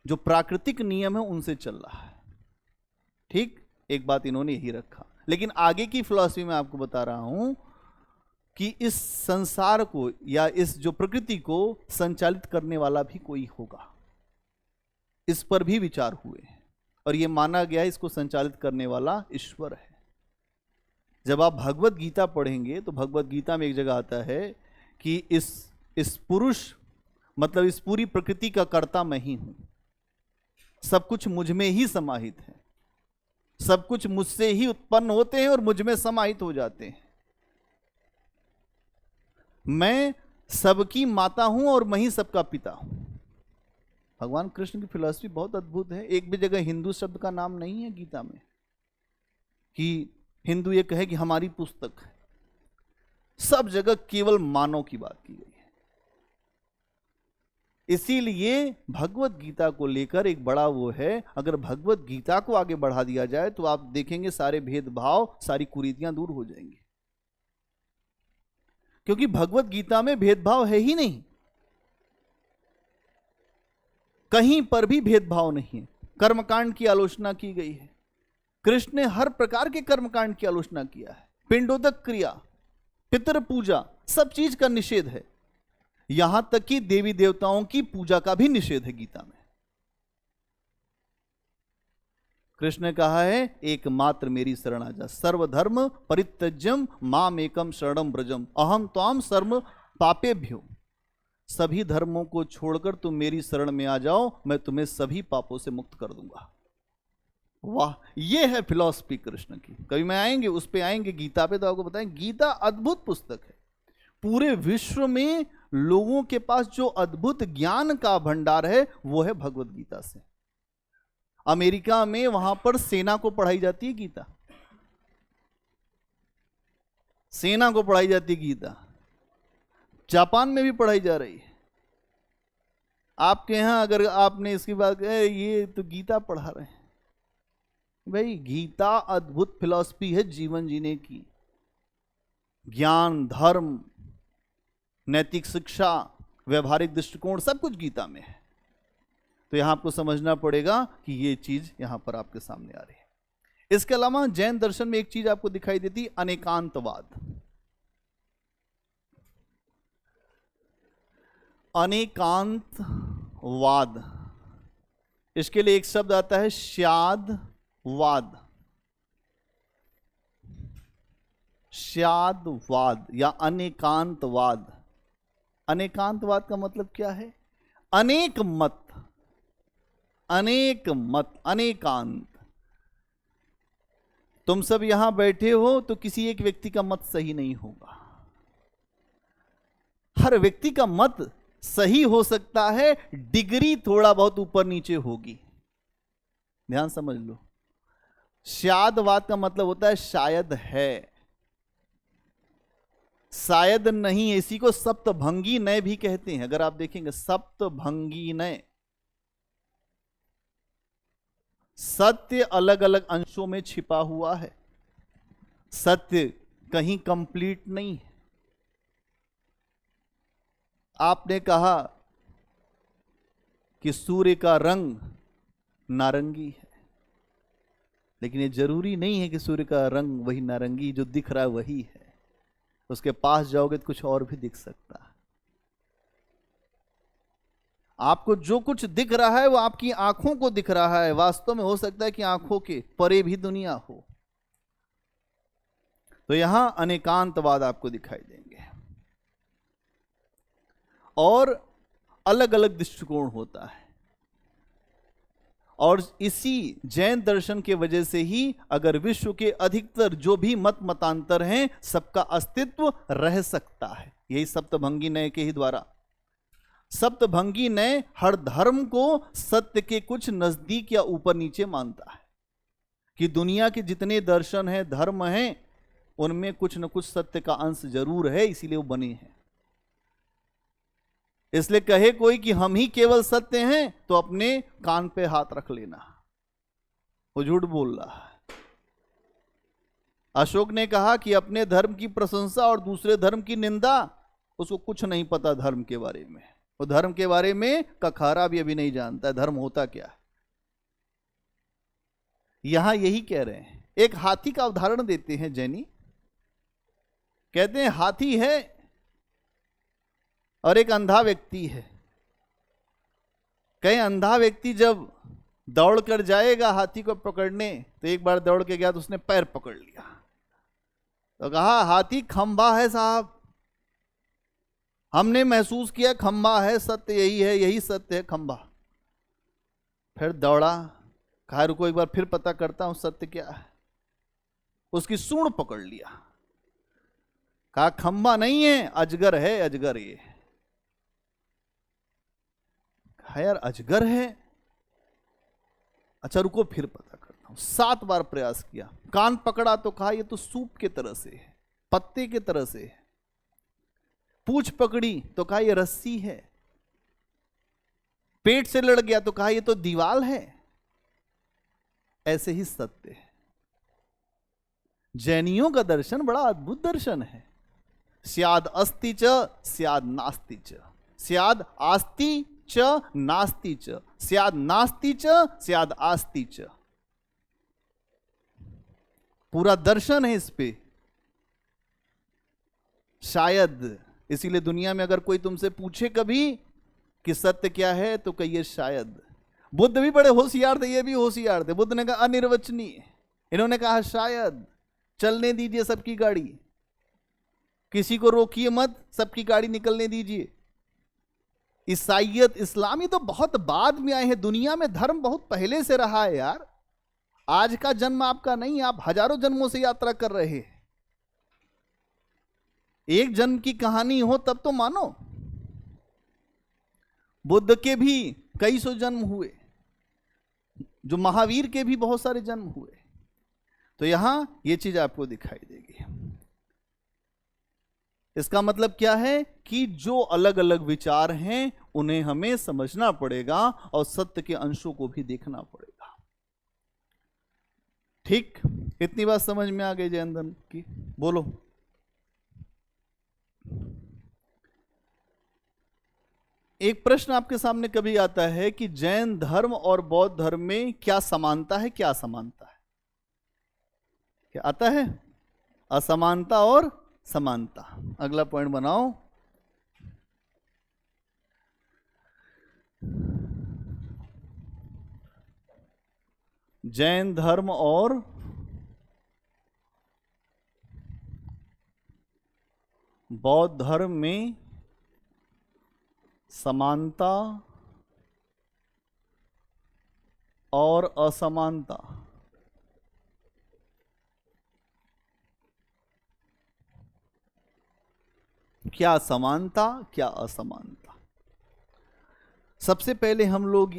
जो प्राकृतिक नियम है उनसे चल रहा है। ठीक, एक बात इन्होंने यही रखा। लेकिन आगे की फिलॉसफी में आपको बता रहा हूं कि इस संसार को या इस जो प्रकृति को संचालित करने वाला भी कोई होगा। इस पर भी विचार हुए और यह माना गया इसको संचालित करने वाला ईश्वर है। जब आप भगवत गीता पढ़ेंगे तो भगवत गीता में एक जगह आता है कि इस पुरुष मतलब इस पूरी प्रकृति का कर्ता मैं ही हूं, सब कुछ मुझ में ही समाहित है, सब कुछ मुझसे ही उत्पन्न होते हैं और मुझ में समाहित हो जाते हैं। मैं सबकी माता हूं और मैं ही सबका पिता हूं। भगवान कृष्ण की फिलॉसफी बहुत अद्भुत है। एक भी जगह हिंदू शब्द का नाम नहीं है गीता में कि हिंदू ये कहे कि हमारी पुस्तक है। सब जगह केवल मानव की बात की गई है। इसीलिए भगवत गीता को लेकर एक बड़ा वो है, अगर भगवत गीता को आगे बढ़ा दिया जाए तो आप देखेंगे सारे भेदभाव, सारी कुरीतियां दूर हो जाएंगी। क्योंकि भगवत गीता में भेदभाव है ही नहीं, कहीं पर भी भेदभाव नहीं है। कर्मकांड की आलोचना की गई है। कृष्ण ने हर प्रकार के कर्मकांड की आलोचना किया है। पिंडोदक क्रिया, पितृ पूजा, सब चीज का निषेध है। यहां तक कि देवी देवताओं की पूजा का भी निषेध है गीता में। कृष्ण ने कहा है एकमात्र मेरी शरण आजा, सर्वधर्म परित्यज्यम माम एकम शरणम ब्रजम अहम त्वाम सर्व पापेभ्यो। सभी धर्मों को छोड़कर तुम मेरी शरण में आ जाओ, मैं तुम्हें सभी पापों से मुक्त कर दूंगा। वाह, ये है फिलॉसफी कृष्ण की। कभी मैं आएंगे उस पे आएंगे, गीता पे, तो आपको बताएं गीता अद्भुत पुस्तक है। पूरे विश्व में लोगों के पास जो अद्भुत ज्ञान का भंडार है वो है भगवत गीता से। अमेरिका में वहां पर सेना को पढ़ाई जाती है गीता, सेना को पढ़ाई जाती है गीता। जापान में भी पढ़ाई जा रही है। आपके यहां अगर आपने इसकी बात ये तो गीता पढ़ा रहे हैं, भाई गीता अद्भुत फिलॉसफी है जीवन जीने की। ज्ञान, धर्म, नैतिक शिक्षा, व्यवहारिक दृष्टिकोण, सब कुछ गीता में है। तो यहां आपको समझना पड़ेगा कि ये चीज यहां पर आपके सामने आ रही है। इसके अलावा जैन दर्शन में एक चीज आपको दिखाई देती, अनेकांतवाद। अनेकांतवाद, इसके लिए एक शब्द आता है श्यादवाद, श्यादवाद या अनेकांतवाद। अनेकांतवाद का मतलब क्या है? अनेक मत, अनेक मत, अनेकांत। तुम सब यहां बैठे हो तो किसी एक व्यक्ति का मत सही नहीं होगा। हर व्यक्ति का मत सही हो सकता है, डिग्री थोड़ा बहुत ऊपर नीचे होगी। ध्यान समझ लो। शायदवाद का मतलब होता है शायद है, शायद नहीं है। इसी को सप्तभंगी नय भी कहते हैं। अगर आप देखेंगे सप्तभंगी नय, सत्य अलग अलग अंशों में छिपा हुआ है, सत्य कहीं कंप्लीट नहीं है। आपने कहा कि सूर्य का रंग नारंगी है, लेकिन ये जरूरी नहीं है कि सूर्य का रंग वही नारंगी जो दिख रहा है वही है। उसके पास जाओगे तो कुछ और भी दिख सकता है। आपको जो कुछ दिख रहा है वो आपकी आंखों को दिख रहा है, वास्तव में हो सकता है कि आंखों के परे भी दुनिया हो। तो यहां अनेकांतवाद आपको दिखाई देंगे और अलग अलग दृष्टिकोण होता है। और इसी जैन दर्शन के वजह से ही अगर विश्व के अधिकतर जो भी मत मतांतर हैं, सबका अस्तित्व रह सकता है। यही सप्तभंगी नय के ही द्वारा। सप्तभंगी नय हर धर्म को सत्य के कुछ नजदीक या ऊपर नीचे मानता है कि दुनिया के जितने दर्शन हैं, धर्म हैं, उनमें कुछ न कुछ सत्य का अंश जरूर है, इसीलिए वो बने हैं। इसलिए कहे कोई कि हम ही केवल सत्य हैं तो अपने कान पे हाथ रख लेना, वो झूठ बोल रहा है। अशोक ने कहा कि अपने धर्म की प्रशंसा और दूसरे धर्म की निंदा, उसको कुछ नहीं पता धर्म के बारे में। वो धर्म के बारे में कखारा भी अभी नहीं जानता है, धर्म होता क्या है। यहां यही कह रहे हैं। एक हाथी का उदाहरण देते हैं जैनी। कहते हैं हाथी है और एक अंधा व्यक्ति है। कहीं अंधा व्यक्ति जब दौड़ कर जाएगा हाथी को पकड़ने, तो एक बार दौड़ के गया तो उसने पैर पकड़ लिया, तो कहा हाथी खंबा है साहब, हमने महसूस किया खंबा है, सत्य यही है, यही सत्य है खंबा। फिर दौड़ा, कहा रुको एक बार फिर पता करता हूं सत्य क्या है। उसकी सूंड पकड़ लिया, कहा खंबा नहीं है, अजगर है, अजगर ये। कहा यार अजगर है, अच्छा रुको फिर पता करता हूं। 7 बार प्रयास किया, कान पकड़ा तो कहा ये तो सूप के तरह से है, पत्ते के तरह से है। पूंछ पकड़ी तो कहा ये रस्सी है। पेट से लड़ गया तो कहा ये तो दीवाल है। ऐसे ही सत्य है। जैनियों का दर्शन बड़ा अद्भुत दर्शन है। स्याद अस्ति च स्याद नास्ति च, स्याद आस्ति च नास्ति च, स्याद नास्ति च स्याद आस्ति च। पूरा दर्शन है इस पे। शायद, इसीलिए दुनिया में अगर कोई तुमसे पूछे कभी कि सत्य क्या है तो कहिए शायद। बुद्ध भी बड़े होशियार थे, ये भी होशियार थे। बुद्ध ने कहा अनिर्वचनीय, इन्होंने कहा शायद। चलने दीजिए सबकी गाड़ी, किसी को रोकिए मत, सबकी गाड़ी निकलने दीजिए। ईसाइयत, इस्लामी तो बहुत बाद में आए हैं। दुनिया में धर्म बहुत पहले से रहा है यार। आज का जन्म आपका नहीं, आप हजारों जन्मों से यात्रा कर रहे हैं। एक जन्म की कहानी हो तब तो मानो। बुद्ध के भी कई सौ जन्म हुए, जो महावीर के भी बहुत सारे जन्म हुए। तो यहां यह चीज आपको दिखाई देगी। इसका मतलब क्या है कि जो अलग अलग विचार हैं उन्हें हमें समझना पड़ेगा और सत्य के अंशों को भी देखना पड़ेगा। ठीक, इतनी बात समझ में आ गई जैन धर्म की? बोलो। एक प्रश्न आपके सामने कभी आता है कि जैन धर्म और बौद्ध धर्म में क्या समानता है, क्या असमानता है? क्या आता है? असमानता और समानता। अगला पॉइंट बनाओ। जैन धर्म और बौद्ध धर्म में समानता और असमानता। क्या समानता, क्या असमानता? सबसे पहले हम लोग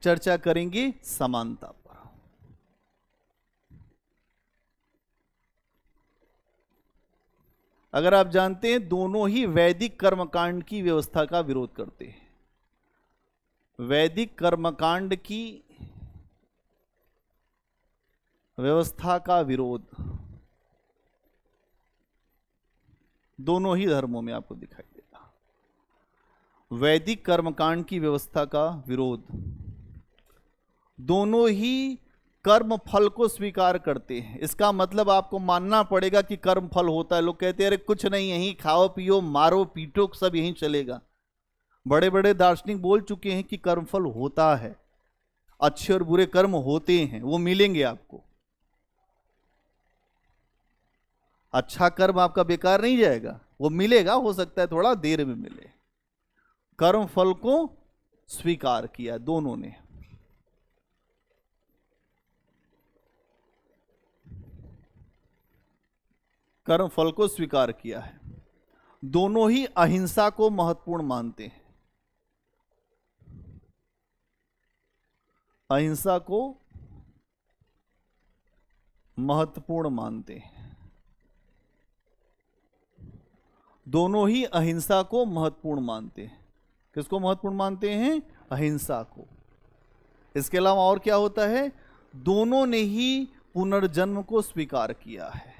चर्चा करेंगे समानता पर। अगर आप जानते हैं, दोनों ही वैदिक कर्मकांड की व्यवस्था का विरोध करते हैं। वैदिक कर्मकांड की व्यवस्था का विरोध दोनों ही धर्मों में आपको दिखाई देगा। वैदिक कर्मकांड की व्यवस्था का विरोध, दोनों ही कर्म फल को स्वीकार करते हैं। इसका मतलब आपको मानना पड़ेगा कि कर्म फल होता है। लोग कहते हैं अरे कुछ नहीं, यहीं खाओ पियो मारो पीटो सब यहीं चलेगा। बड़े बड़े दार्शनिक बोल चुके हैं कि कर्मफल होता है, अच्छे और बुरे कर्म होते हैं, वो मिलेंगे आपको। अच्छा कर्म आपका बेकार नहीं जाएगा, वो मिलेगा। हो सकता है थोड़ा देर में मिले। कर्म फल को स्वीकार किया दोनों ने। कर्म फल को स्वीकार किया है। दोनों ही अहिंसा को महत्वपूर्ण मानते हैं। अहिंसा को महत्वपूर्ण मानते हैं। दोनों ही अहिंसा को महत्वपूर्ण मानते हैं। किसको महत्वपूर्ण मानते हैं? अहिंसा को। इसके अलावा और क्या होता है? दोनों ने ही पुनर्जन्म को स्वीकार किया है।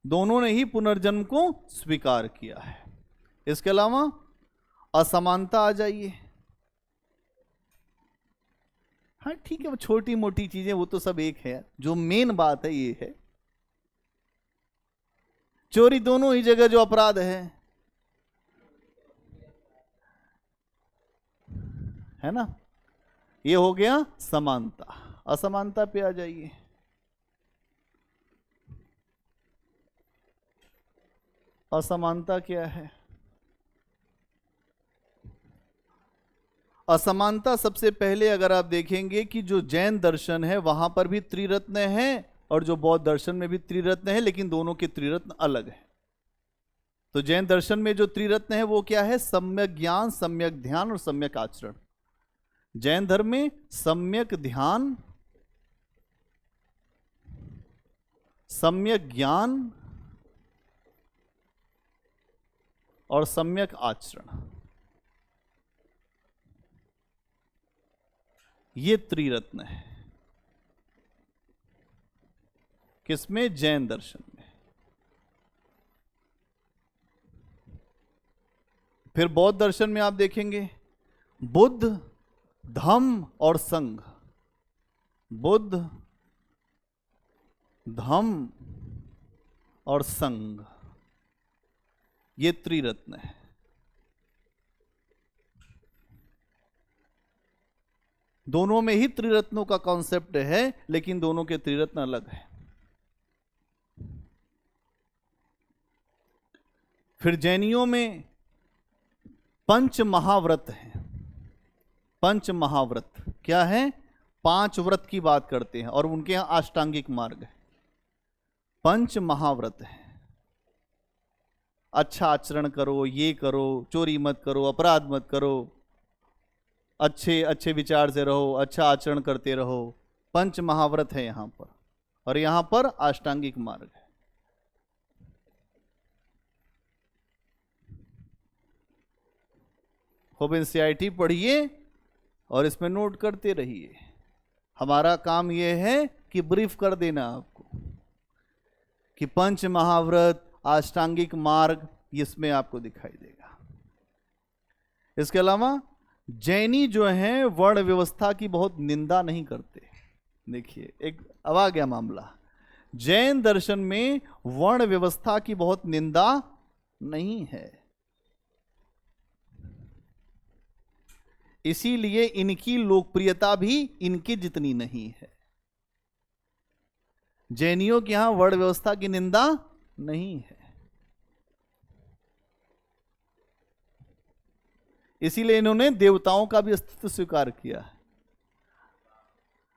दोनों ने ही पुनर्जन्म को स्वीकार किया है। इसके अलावा असमानता आ जाइए। हाँ ठीक है, वो छोटी मोटी चीजें वो तो सब एक है, जो मेन बात है ये है चोरी दोनों ही जगह जो अपराध है ना। ये हो गया समानता। असमानता पे आ जाइए। असमानता क्या है? असमानता सबसे पहले अगर आप देखेंगे कि जो जैन दर्शन है वहां पर भी त्रिरत्न है और जो बौद्ध दर्शन में भी त्रिरत्न है, लेकिन दोनों के त्रिरत्न अलग है। तो जैन दर्शन में जो त्रिरत्न है वो क्या है? सम्यक ज्ञान, सम्यक ध्यान और सम्यक आचरण। जैन धर्म में सम्यक ध्यान, सम्यक ज्ञान और सम्यक आचरण, ये त्रिरत्न है। किसमें? जैन दर्शन में। फिर बौद्ध दर्शन में आप देखेंगे बुद्ध, धम्म और संघ। बुद्ध, धम्म और संघ, ये त्रिरत्न है। दोनों में ही त्रिरत्नों का कॉन्सेप्ट है, लेकिन दोनों के त्रिरत्न अलग है। फिर जैनियों में पंच महाव्रत है। पंच महाव्रत क्या है? 5 व्रत की बात करते हैं और उनके यहां अष्टांगिक मार्ग है। पंच महाव्रत है। अच्छा आचरण करो, ये करो, चोरी मत करो, अपराध मत करो, अच्छे अच्छे विचार से रहो, अच्छा आचरण करते रहो। पंच महाव्रत है यहां पर, और यहां पर अष्टांगिक मार्ग है। खूब एनसीईआरटी पढ़िए और इसमें नोट करते रहिए। हमारा काम यह है कि ब्रीफ कर देना आपको कि पंच महाव्रत, अष्टांगिक मार्ग, इसमें आपको दिखाई देगा। इसके अलावा जैनी जो हैं वर्ण व्यवस्था की बहुत निंदा नहीं करते। देखिए एक अब आ गया मामला। जैन दर्शन में वर्ण व्यवस्था की बहुत निंदा नहीं है, इसीलिए इनकी लोकप्रियता भी इनकी जितनी नहीं है। जैनियों के यहां वर्ण व्यवस्था की निंदा नहीं है, इसीलिए इन्होंने देवताओं का भी अस्तित्व स्वीकार किया है।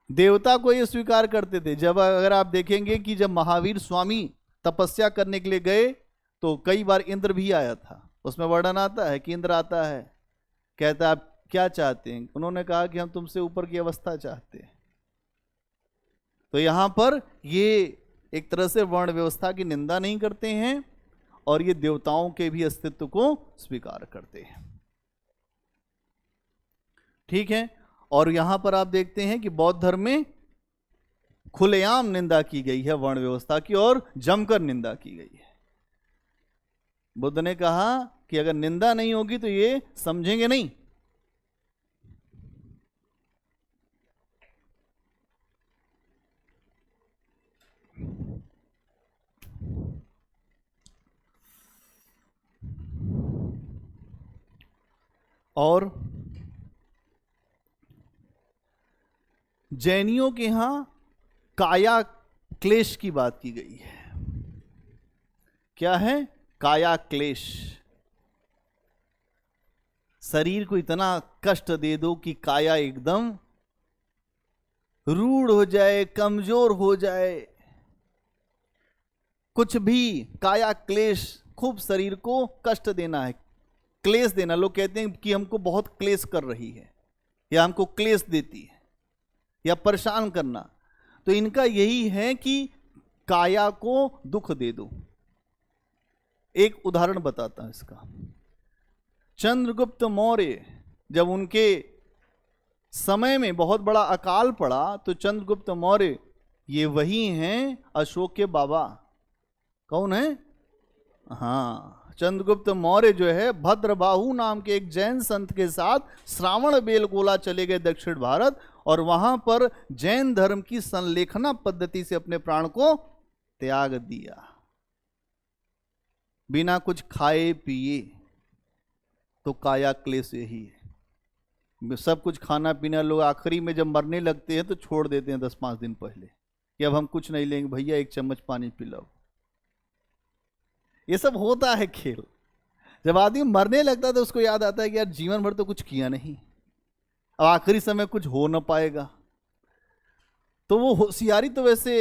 देवता को ये स्वीकार करते थे। जब अगर आप देखेंगे कि जब महावीर स्वामी तपस्या करने के लिए गए तो कई बार इंद्र भी आया था। उसमें वर्णन आता है कि इंद्र आता है, कहता है आप क्या चाहते हैं? उन्होंने कहा कि हम तुमसे ऊपर की अवस्था चाहते हैं। तो यहां पर ये एक तरह से वर्ण व्यवस्था की निंदा नहीं करते हैं और ये देवताओं के भी अस्तित्व को स्वीकार करते हैं। ठीक है। और यहां पर आप देखते हैं कि बौद्ध धर्म में खुलेआम निंदा की गई है वर्ण व्यवस्था की, और जमकर निंदा की गई है। बुद्ध ने कहा कि अगर निंदा नहीं होगी तो ये समझेंगे नहीं। और जैनियों के यहां काया क्लेश की बात की गई है। क्या है? काया क्लेश। शरीर को इतना कष्ट दे दो कि काया एकदम रूढ़ हो जाए, कमजोर हो जाए, कुछ भी काया क्लेश, खूब शरीर को कष्ट देना है, क्लेश देना। लोग कहते हैं कि हमको बहुत क्लेश कर रही है, या हमको क्लेश देती है या परेशान करना, तो इनका यही है कि काया को दुख दे दो। एक उदाहरण बताता हूं इसका। चंद्रगुप्त मौर्य जब उनके समय में बहुत बड़ा अकाल पड़ा, तो चंद्रगुप्त मौर्य ये वही हैं अशोक के बाबा। कौन है? हाँ, चंद्रगुप्त मौर्य जो है भद्रबाहु नाम के एक जैन संत के साथ श्रावण बेलगोला चले गए दक्षिण भारत, और वहां पर जैन धर्म की संलेखना पद्धति से अपने प्राण को त्याग दिया, बिना कुछ खाए पिए। तो काया क्लेश यही है। सब कुछ खाना पीना, लोग आखिरी में जब मरने लगते हैं तो छोड़ देते हैं 10-5 दिन पहले कि अब हम कुछ नहीं लेंगे, भैया एक चम्मच पानी पिलाओ। ये सब होता है खेल। जब आदमी मरने लगता है तो उसको याद आता है कि यार जीवन भर तो कुछ किया नहीं, अब आखिरी समय कुछ हो ना पाएगा। तो वो होशियारी तो वैसे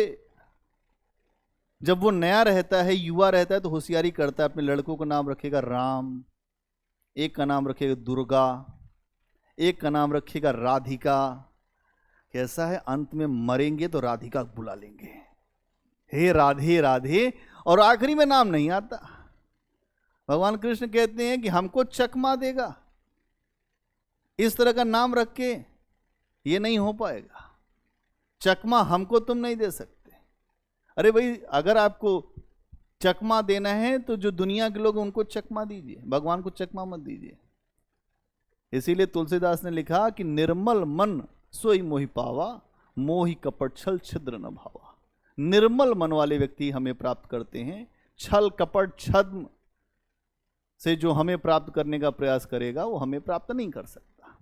जब वो नया रहता है, युवा रहता है, तो होशियारी करता है। अपने लड़कों का नाम रखेगा राम, एक का नाम रखेगा दुर्गा, एक का नाम रखेगा राधिका। कैसा है, अंत में मरेंगे तो राधिका बुला लेंगे, हे राधे राधे, और आखिरी में नाम नहीं आता। भगवान कृष्ण कहते हैं कि हमको चकमा देगा, इस तरह का नाम रख के ये नहीं हो पाएगा। चकमा हमको तुम नहीं दे सकते। अरे भाई, अगर आपको चकमा देना है तो जो दुनिया के लोग उनको चकमा दीजिए, भगवान को चकमा मत दीजिए। इसीलिए तुलसीदास ने लिखा कि निर्मल मन सोई मोहि पावा, मोहि कपट छल छिद्र न भावा। निर्मल मन वाले व्यक्ति हमें प्राप्त करते हैं। छल कपट छद्म से जो हमें प्राप्त करने का प्रयास करेगा वो हमें प्राप्त नहीं कर सकता।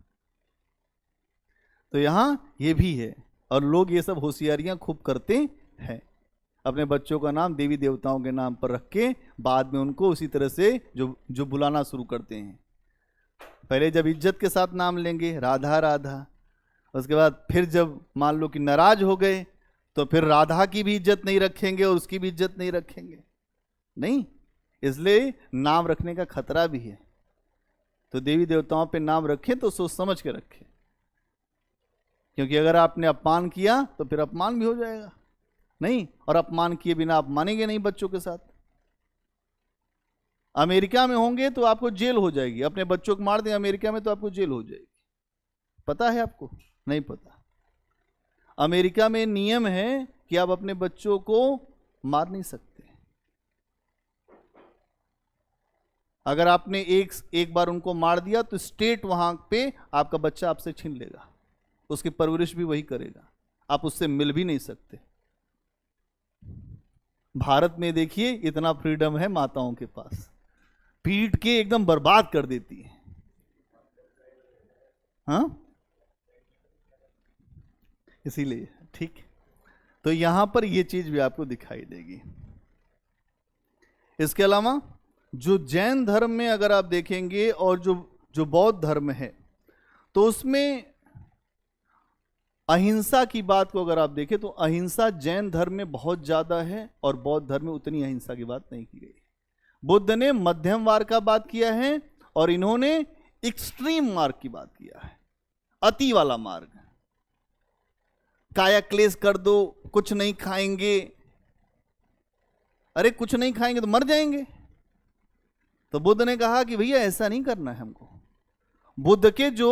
तो यहां ये भी है, और लोग ये सब होशियारियां खूब करते हैं। अपने बच्चों का नाम देवी देवताओं के नाम पर रख के बाद में उनको उसी तरह से जो बुलाना शुरू करते हैं। पहले जब इज्जत के साथ नाम लेंगे राधा राधा, उसके बाद फिर जब मान लो कि नाराज हो गए तो फिर राधा की भी इज्जत नहीं रखेंगे और उसकी भी इज्जत नहीं रखेंगे। नहीं, इसलिए नाम रखने का खतरा भी है। तो देवी देवताओं पे नाम रखें तो सोच समझ के रखें, क्योंकि अगर आपने अपमान किया तो फिर अपमान भी हो जाएगा। नहीं, और अपमान किए बिना आप मानेंगे नहीं बच्चों के साथ। अमेरिका में होंगे तो आपको जेल हो जाएगी, अपने बच्चों को मार दें अमेरिका में तो आपको जेल हो जाएगी। पता है आपको? नहीं पता। अमेरिका में नियम है कि आप अपने बच्चों को मार नहीं सकते। अगर आपने एक बार उनको मार दिया तो स्टेट वहां पे आपका बच्चा आपसे छीन लेगा, उसकी परवरिश भी वही करेगा, आप उससे मिल भी नहीं सकते। भारत में देखिए इतना फ्रीडम है माताओं के पास, पीट के एकदम बर्बाद कर देती है। हाँ, इसीलिए ठीक। तो यहां पर ये चीज भी आपको दिखाई देगी। इसके अलावा जो जैन धर्म में अगर आप देखेंगे और जो बौद्ध धर्म है, तो उसमें अहिंसा की बात को अगर आप देखें तो अहिंसा जैन धर्म में बहुत ज्यादा है और बौद्ध धर्म में उतनी अहिंसा की बात नहीं की गई। बुद्ध ने मध्यम मार्ग का बात किया है और इन्होंने एक्सट्रीम मार्ग की बात किया है, अति वाला मार्ग। काया क्लेश कर दो, कुछ नहीं खाएंगे। अरे कुछ नहीं खाएंगे तो मर जाएंगे। तो बुद्ध ने कहा कि भैया ऐसा नहीं करना है हमको। बुद्ध के जो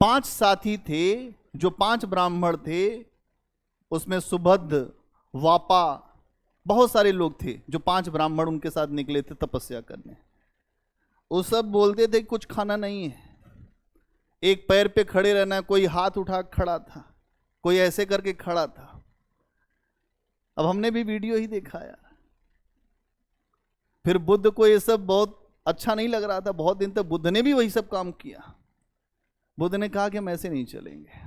5 साथी थे, जो 5 ब्राह्मण थे, उसमें सुभद्र, वापा, बहुत सारे लोग थे। जो 5 ब्राह्मण उनके साथ निकले थे तपस्या करने, वो सब बोलते थे कुछ खाना नहीं है, एक पैर पे खड़े रहना। कोई हाथ उठा खड़ा था, कोई ऐसे करके खड़ा था। अब हमने भी वीडियो ही देखा यार। फिर बुद्ध को ये सब बहुत अच्छा नहीं लग रहा था। बहुत दिन तक बुद्ध ने भी वही सब काम किया। बुद्ध ने कहा कि हम ऐसे नहीं चलेंगे।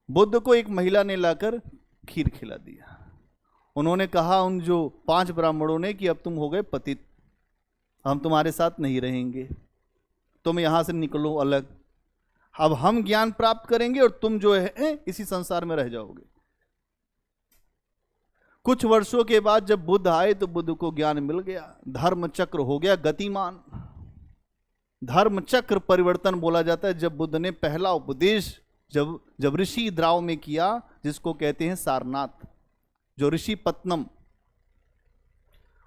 बुद्ध को एक महिला ने लाकर खीर खिला दिया। उन्होंने कहा उन जो 5 ब्राह्मणों ने कि अब तुम हो गए पतित, हम तुम्हारे साथ नहीं रहेंगे, तुम यहां से निकलो अलग। अब हम ज्ञान प्राप्त करेंगे और तुम जो है इसी संसार में रह जाओगे। कुछ वर्षों के बाद जब बुद्ध आए तो बुद्ध को ज्ञान मिल गया, धर्म चक्र हो गया गतिमान। धर्म चक्र परिवर्तन बोला जाता है जब बुद्ध ने पहला उपदेश जब जब ऋषि द्राव में किया, जिसको कहते हैं सारनाथ, जो ऋषि पत्तनम,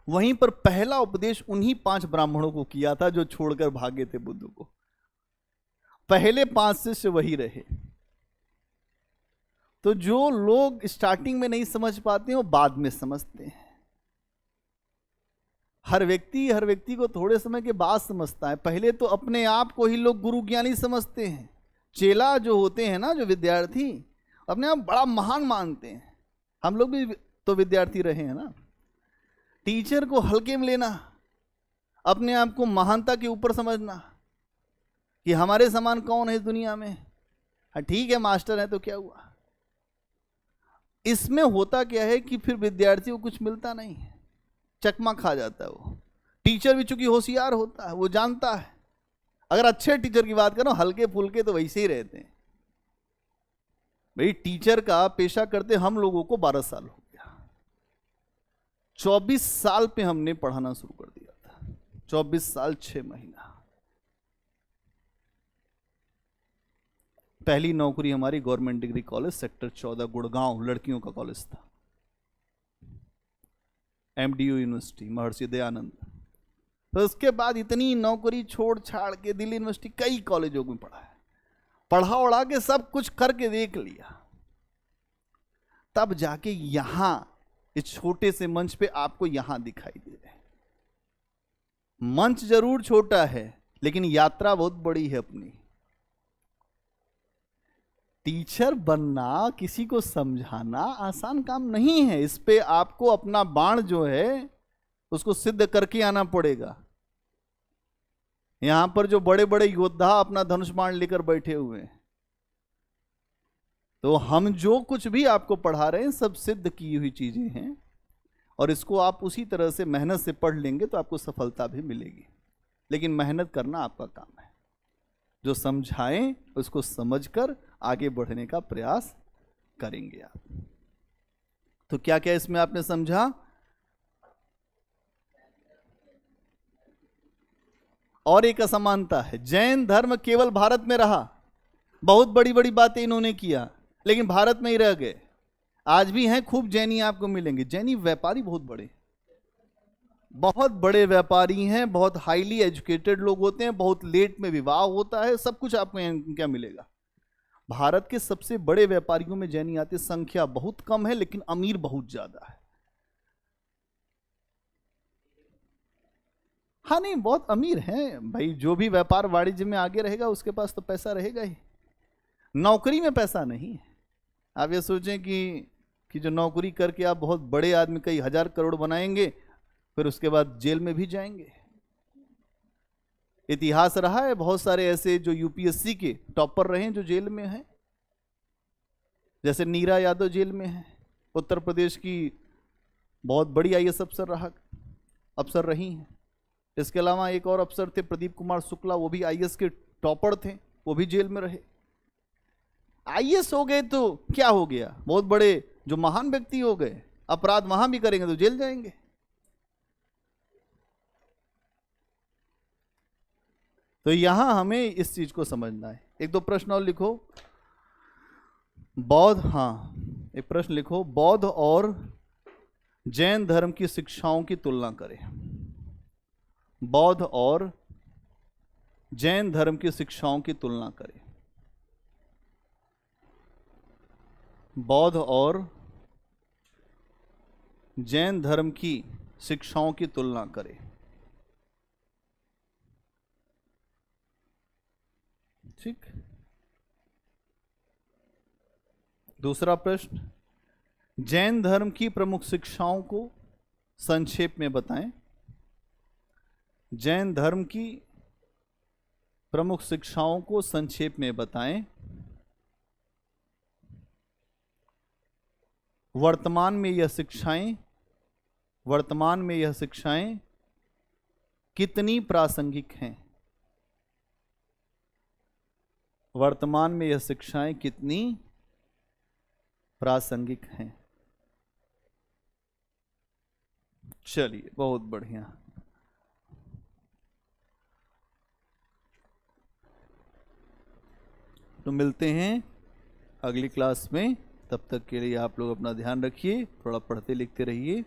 वहीं पर पहला उपदेश उन्हीं 5 ब्राह्मणों को किया था जो छोड़कर भागे थे बुद्ध को। पहले 5 शिष्य वही रहे। तो जो लोग स्टार्टिंग में नहीं समझ पाते हैं वो बाद में समझते हैं। हर व्यक्ति को थोड़े समय के बाद समझता है। पहले तो अपने आप को ही लोग गुरु ज्ञानी समझते हैं। चेला जो होते हैं ना, जो विद्यार्थी, अपने आप बड़ा महान मानते हैं। हम लोग भी तो विद्यार्थी रहे हैं ना। टीचर को हल्के में लेना, अपने आप को महानता के ऊपर समझना कि हमारे समान कौन है इस दुनिया में। हाँ ठीक है, मास्टर है तो क्या हुआ। इसमें होता क्या है कि फिर विद्यार्थी को कुछ मिलता नहीं है, चकमा खा जाता है वो। टीचर भी चूंकि होशियार होता है, वो जानता है। अगर अच्छे टीचर की बात करो, हल्के फुल्के तो वैसे ही रहते हैं। भाई टीचर का पेशा करते हम लोगों को 12 साल हो गया। 24 साल पे हमने पढ़ाना शुरू कर दिया था। 24 साल 6 महीना। पहली नौकरी हमारी government degree college sector 14 Gurgaon, लड़कियों का कॉलेज था। MDU university, Maharshi Dayanand. तो उसके बाद इतनी नौकरी छोड़ छाड़ के दिल्ली यूनिवर्सिटी कई कॉलेजों में पढ़ा है। पढ़ा उड़ा के सब कुछ करके देख लिया, तब जाके यहां इस छोटे से मंच पे आपको यहां दिखाई दे रहे हैं। मंच जरूर छोटा है लेकिन यात्रा बहुत बड़ी है अपनी। टीचर बनना, किसी को समझाना आसान काम नहीं है। इस पे आपको अपना बाण जो है उसको सिद्ध करके आना पड़ेगा। यहां पर जो बड़े बड़े योद्धा अपना धनुष बाण लेकर बैठे हुए हैं, तो हम जो कुछ भी आपको पढ़ा रहे हैं सब सिद्ध की हुई चीजें हैं। और इसको आप उसी तरह से मेहनत से पढ़ लेंगे तो आपको सफलता भी मिलेगी। लेकिन मेहनत करना आपका काम है। जो समझाएं उसको समझकर आगे बढ़ने का प्रयास करेंगे आप। तो क्या क्या इसमें आपने समझा? और एक असमानता है, जैन धर्म केवल भारत में रहा। बहुत बड़ी बड़ी बातें इन्होंने किया लेकिन भारत में ही रह गए। आज भी हैं खूब जैनी आपको मिलेंगे। जैनी व्यापारी बहुत बड़े, बहुत बड़े व्यापारी हैं, बहुत हाईली एजुकेटेड लोग होते हैं, बहुत लेट में विवाह होता है, सब कुछ आपको यहाँ क्या मिलेगा। भारत के सबसे बड़े व्यापारियों में जैनी आते। संख्या बहुत कम है लेकिन अमीर बहुत ज्यादा है। हाँ नहीं, बहुत अमीर हैं भाई। जो भी व्यापार वाणिज्य में आगे रहेगा उसके पास तो पैसा रहेगा ही। नौकरी में पैसा नहीं है। आप ये सोचें कि जो नौकरी करके आप बहुत बड़े आदमी, कई हजार करोड़ बनाएंगे, फिर उसके बाद जेल में भी जाएंगे। इतिहास रहा है बहुत सारे ऐसे जो यूपीएससी के टॉपर रहे हैं जो जेल में हैं। जैसे नीरा यादव जेल में है, उत्तर प्रदेश की बहुत बड़ी आईएएस अफसर रही हैं। इसके अलावा एक और अफसर थे प्रदीप कुमार शुक्ला, वो भी आईएएस के टॉपर थे, वो भी जेल में रहे। आईएएस हो गए तो क्या हो गया, बहुत बड़े जो महान व्यक्ति हो गए। अपराध वहां भी करेंगे तो जेल जाएंगे। तो यहां हमें इस चीज को समझना है। एक दो प्रश्न और लिखो। बौद्ध, हाँ एक प्रश्न लिखो, बौद्ध और जैन धर्म की शिक्षाओं की तुलना करें। बौद्ध और जैन धर्म की शिक्षाओं की तुलना करें। बौद्ध और जैन धर्म की शिक्षाओं की तुलना करें। ठीक। दूसरा प्रश्न, जैन धर्म की प्रमुख शिक्षाओं को संक्षेप में बताएं। जैन धर्म की प्रमुख शिक्षाओं को संक्षेप में बताएं। वर्तमान में यह शिक्षाएं कितनी प्रासंगिक हैं। वर्तमान में यह शिक्षाएं कितनी प्रासंगिक हैं। चलिए बहुत बढ़िया। तो मिलते हैं अगली क्लास में। तब तक के लिए आप लोग अपना ध्यान रखिए, थोड़ा पढ़ते लिखते रहिए।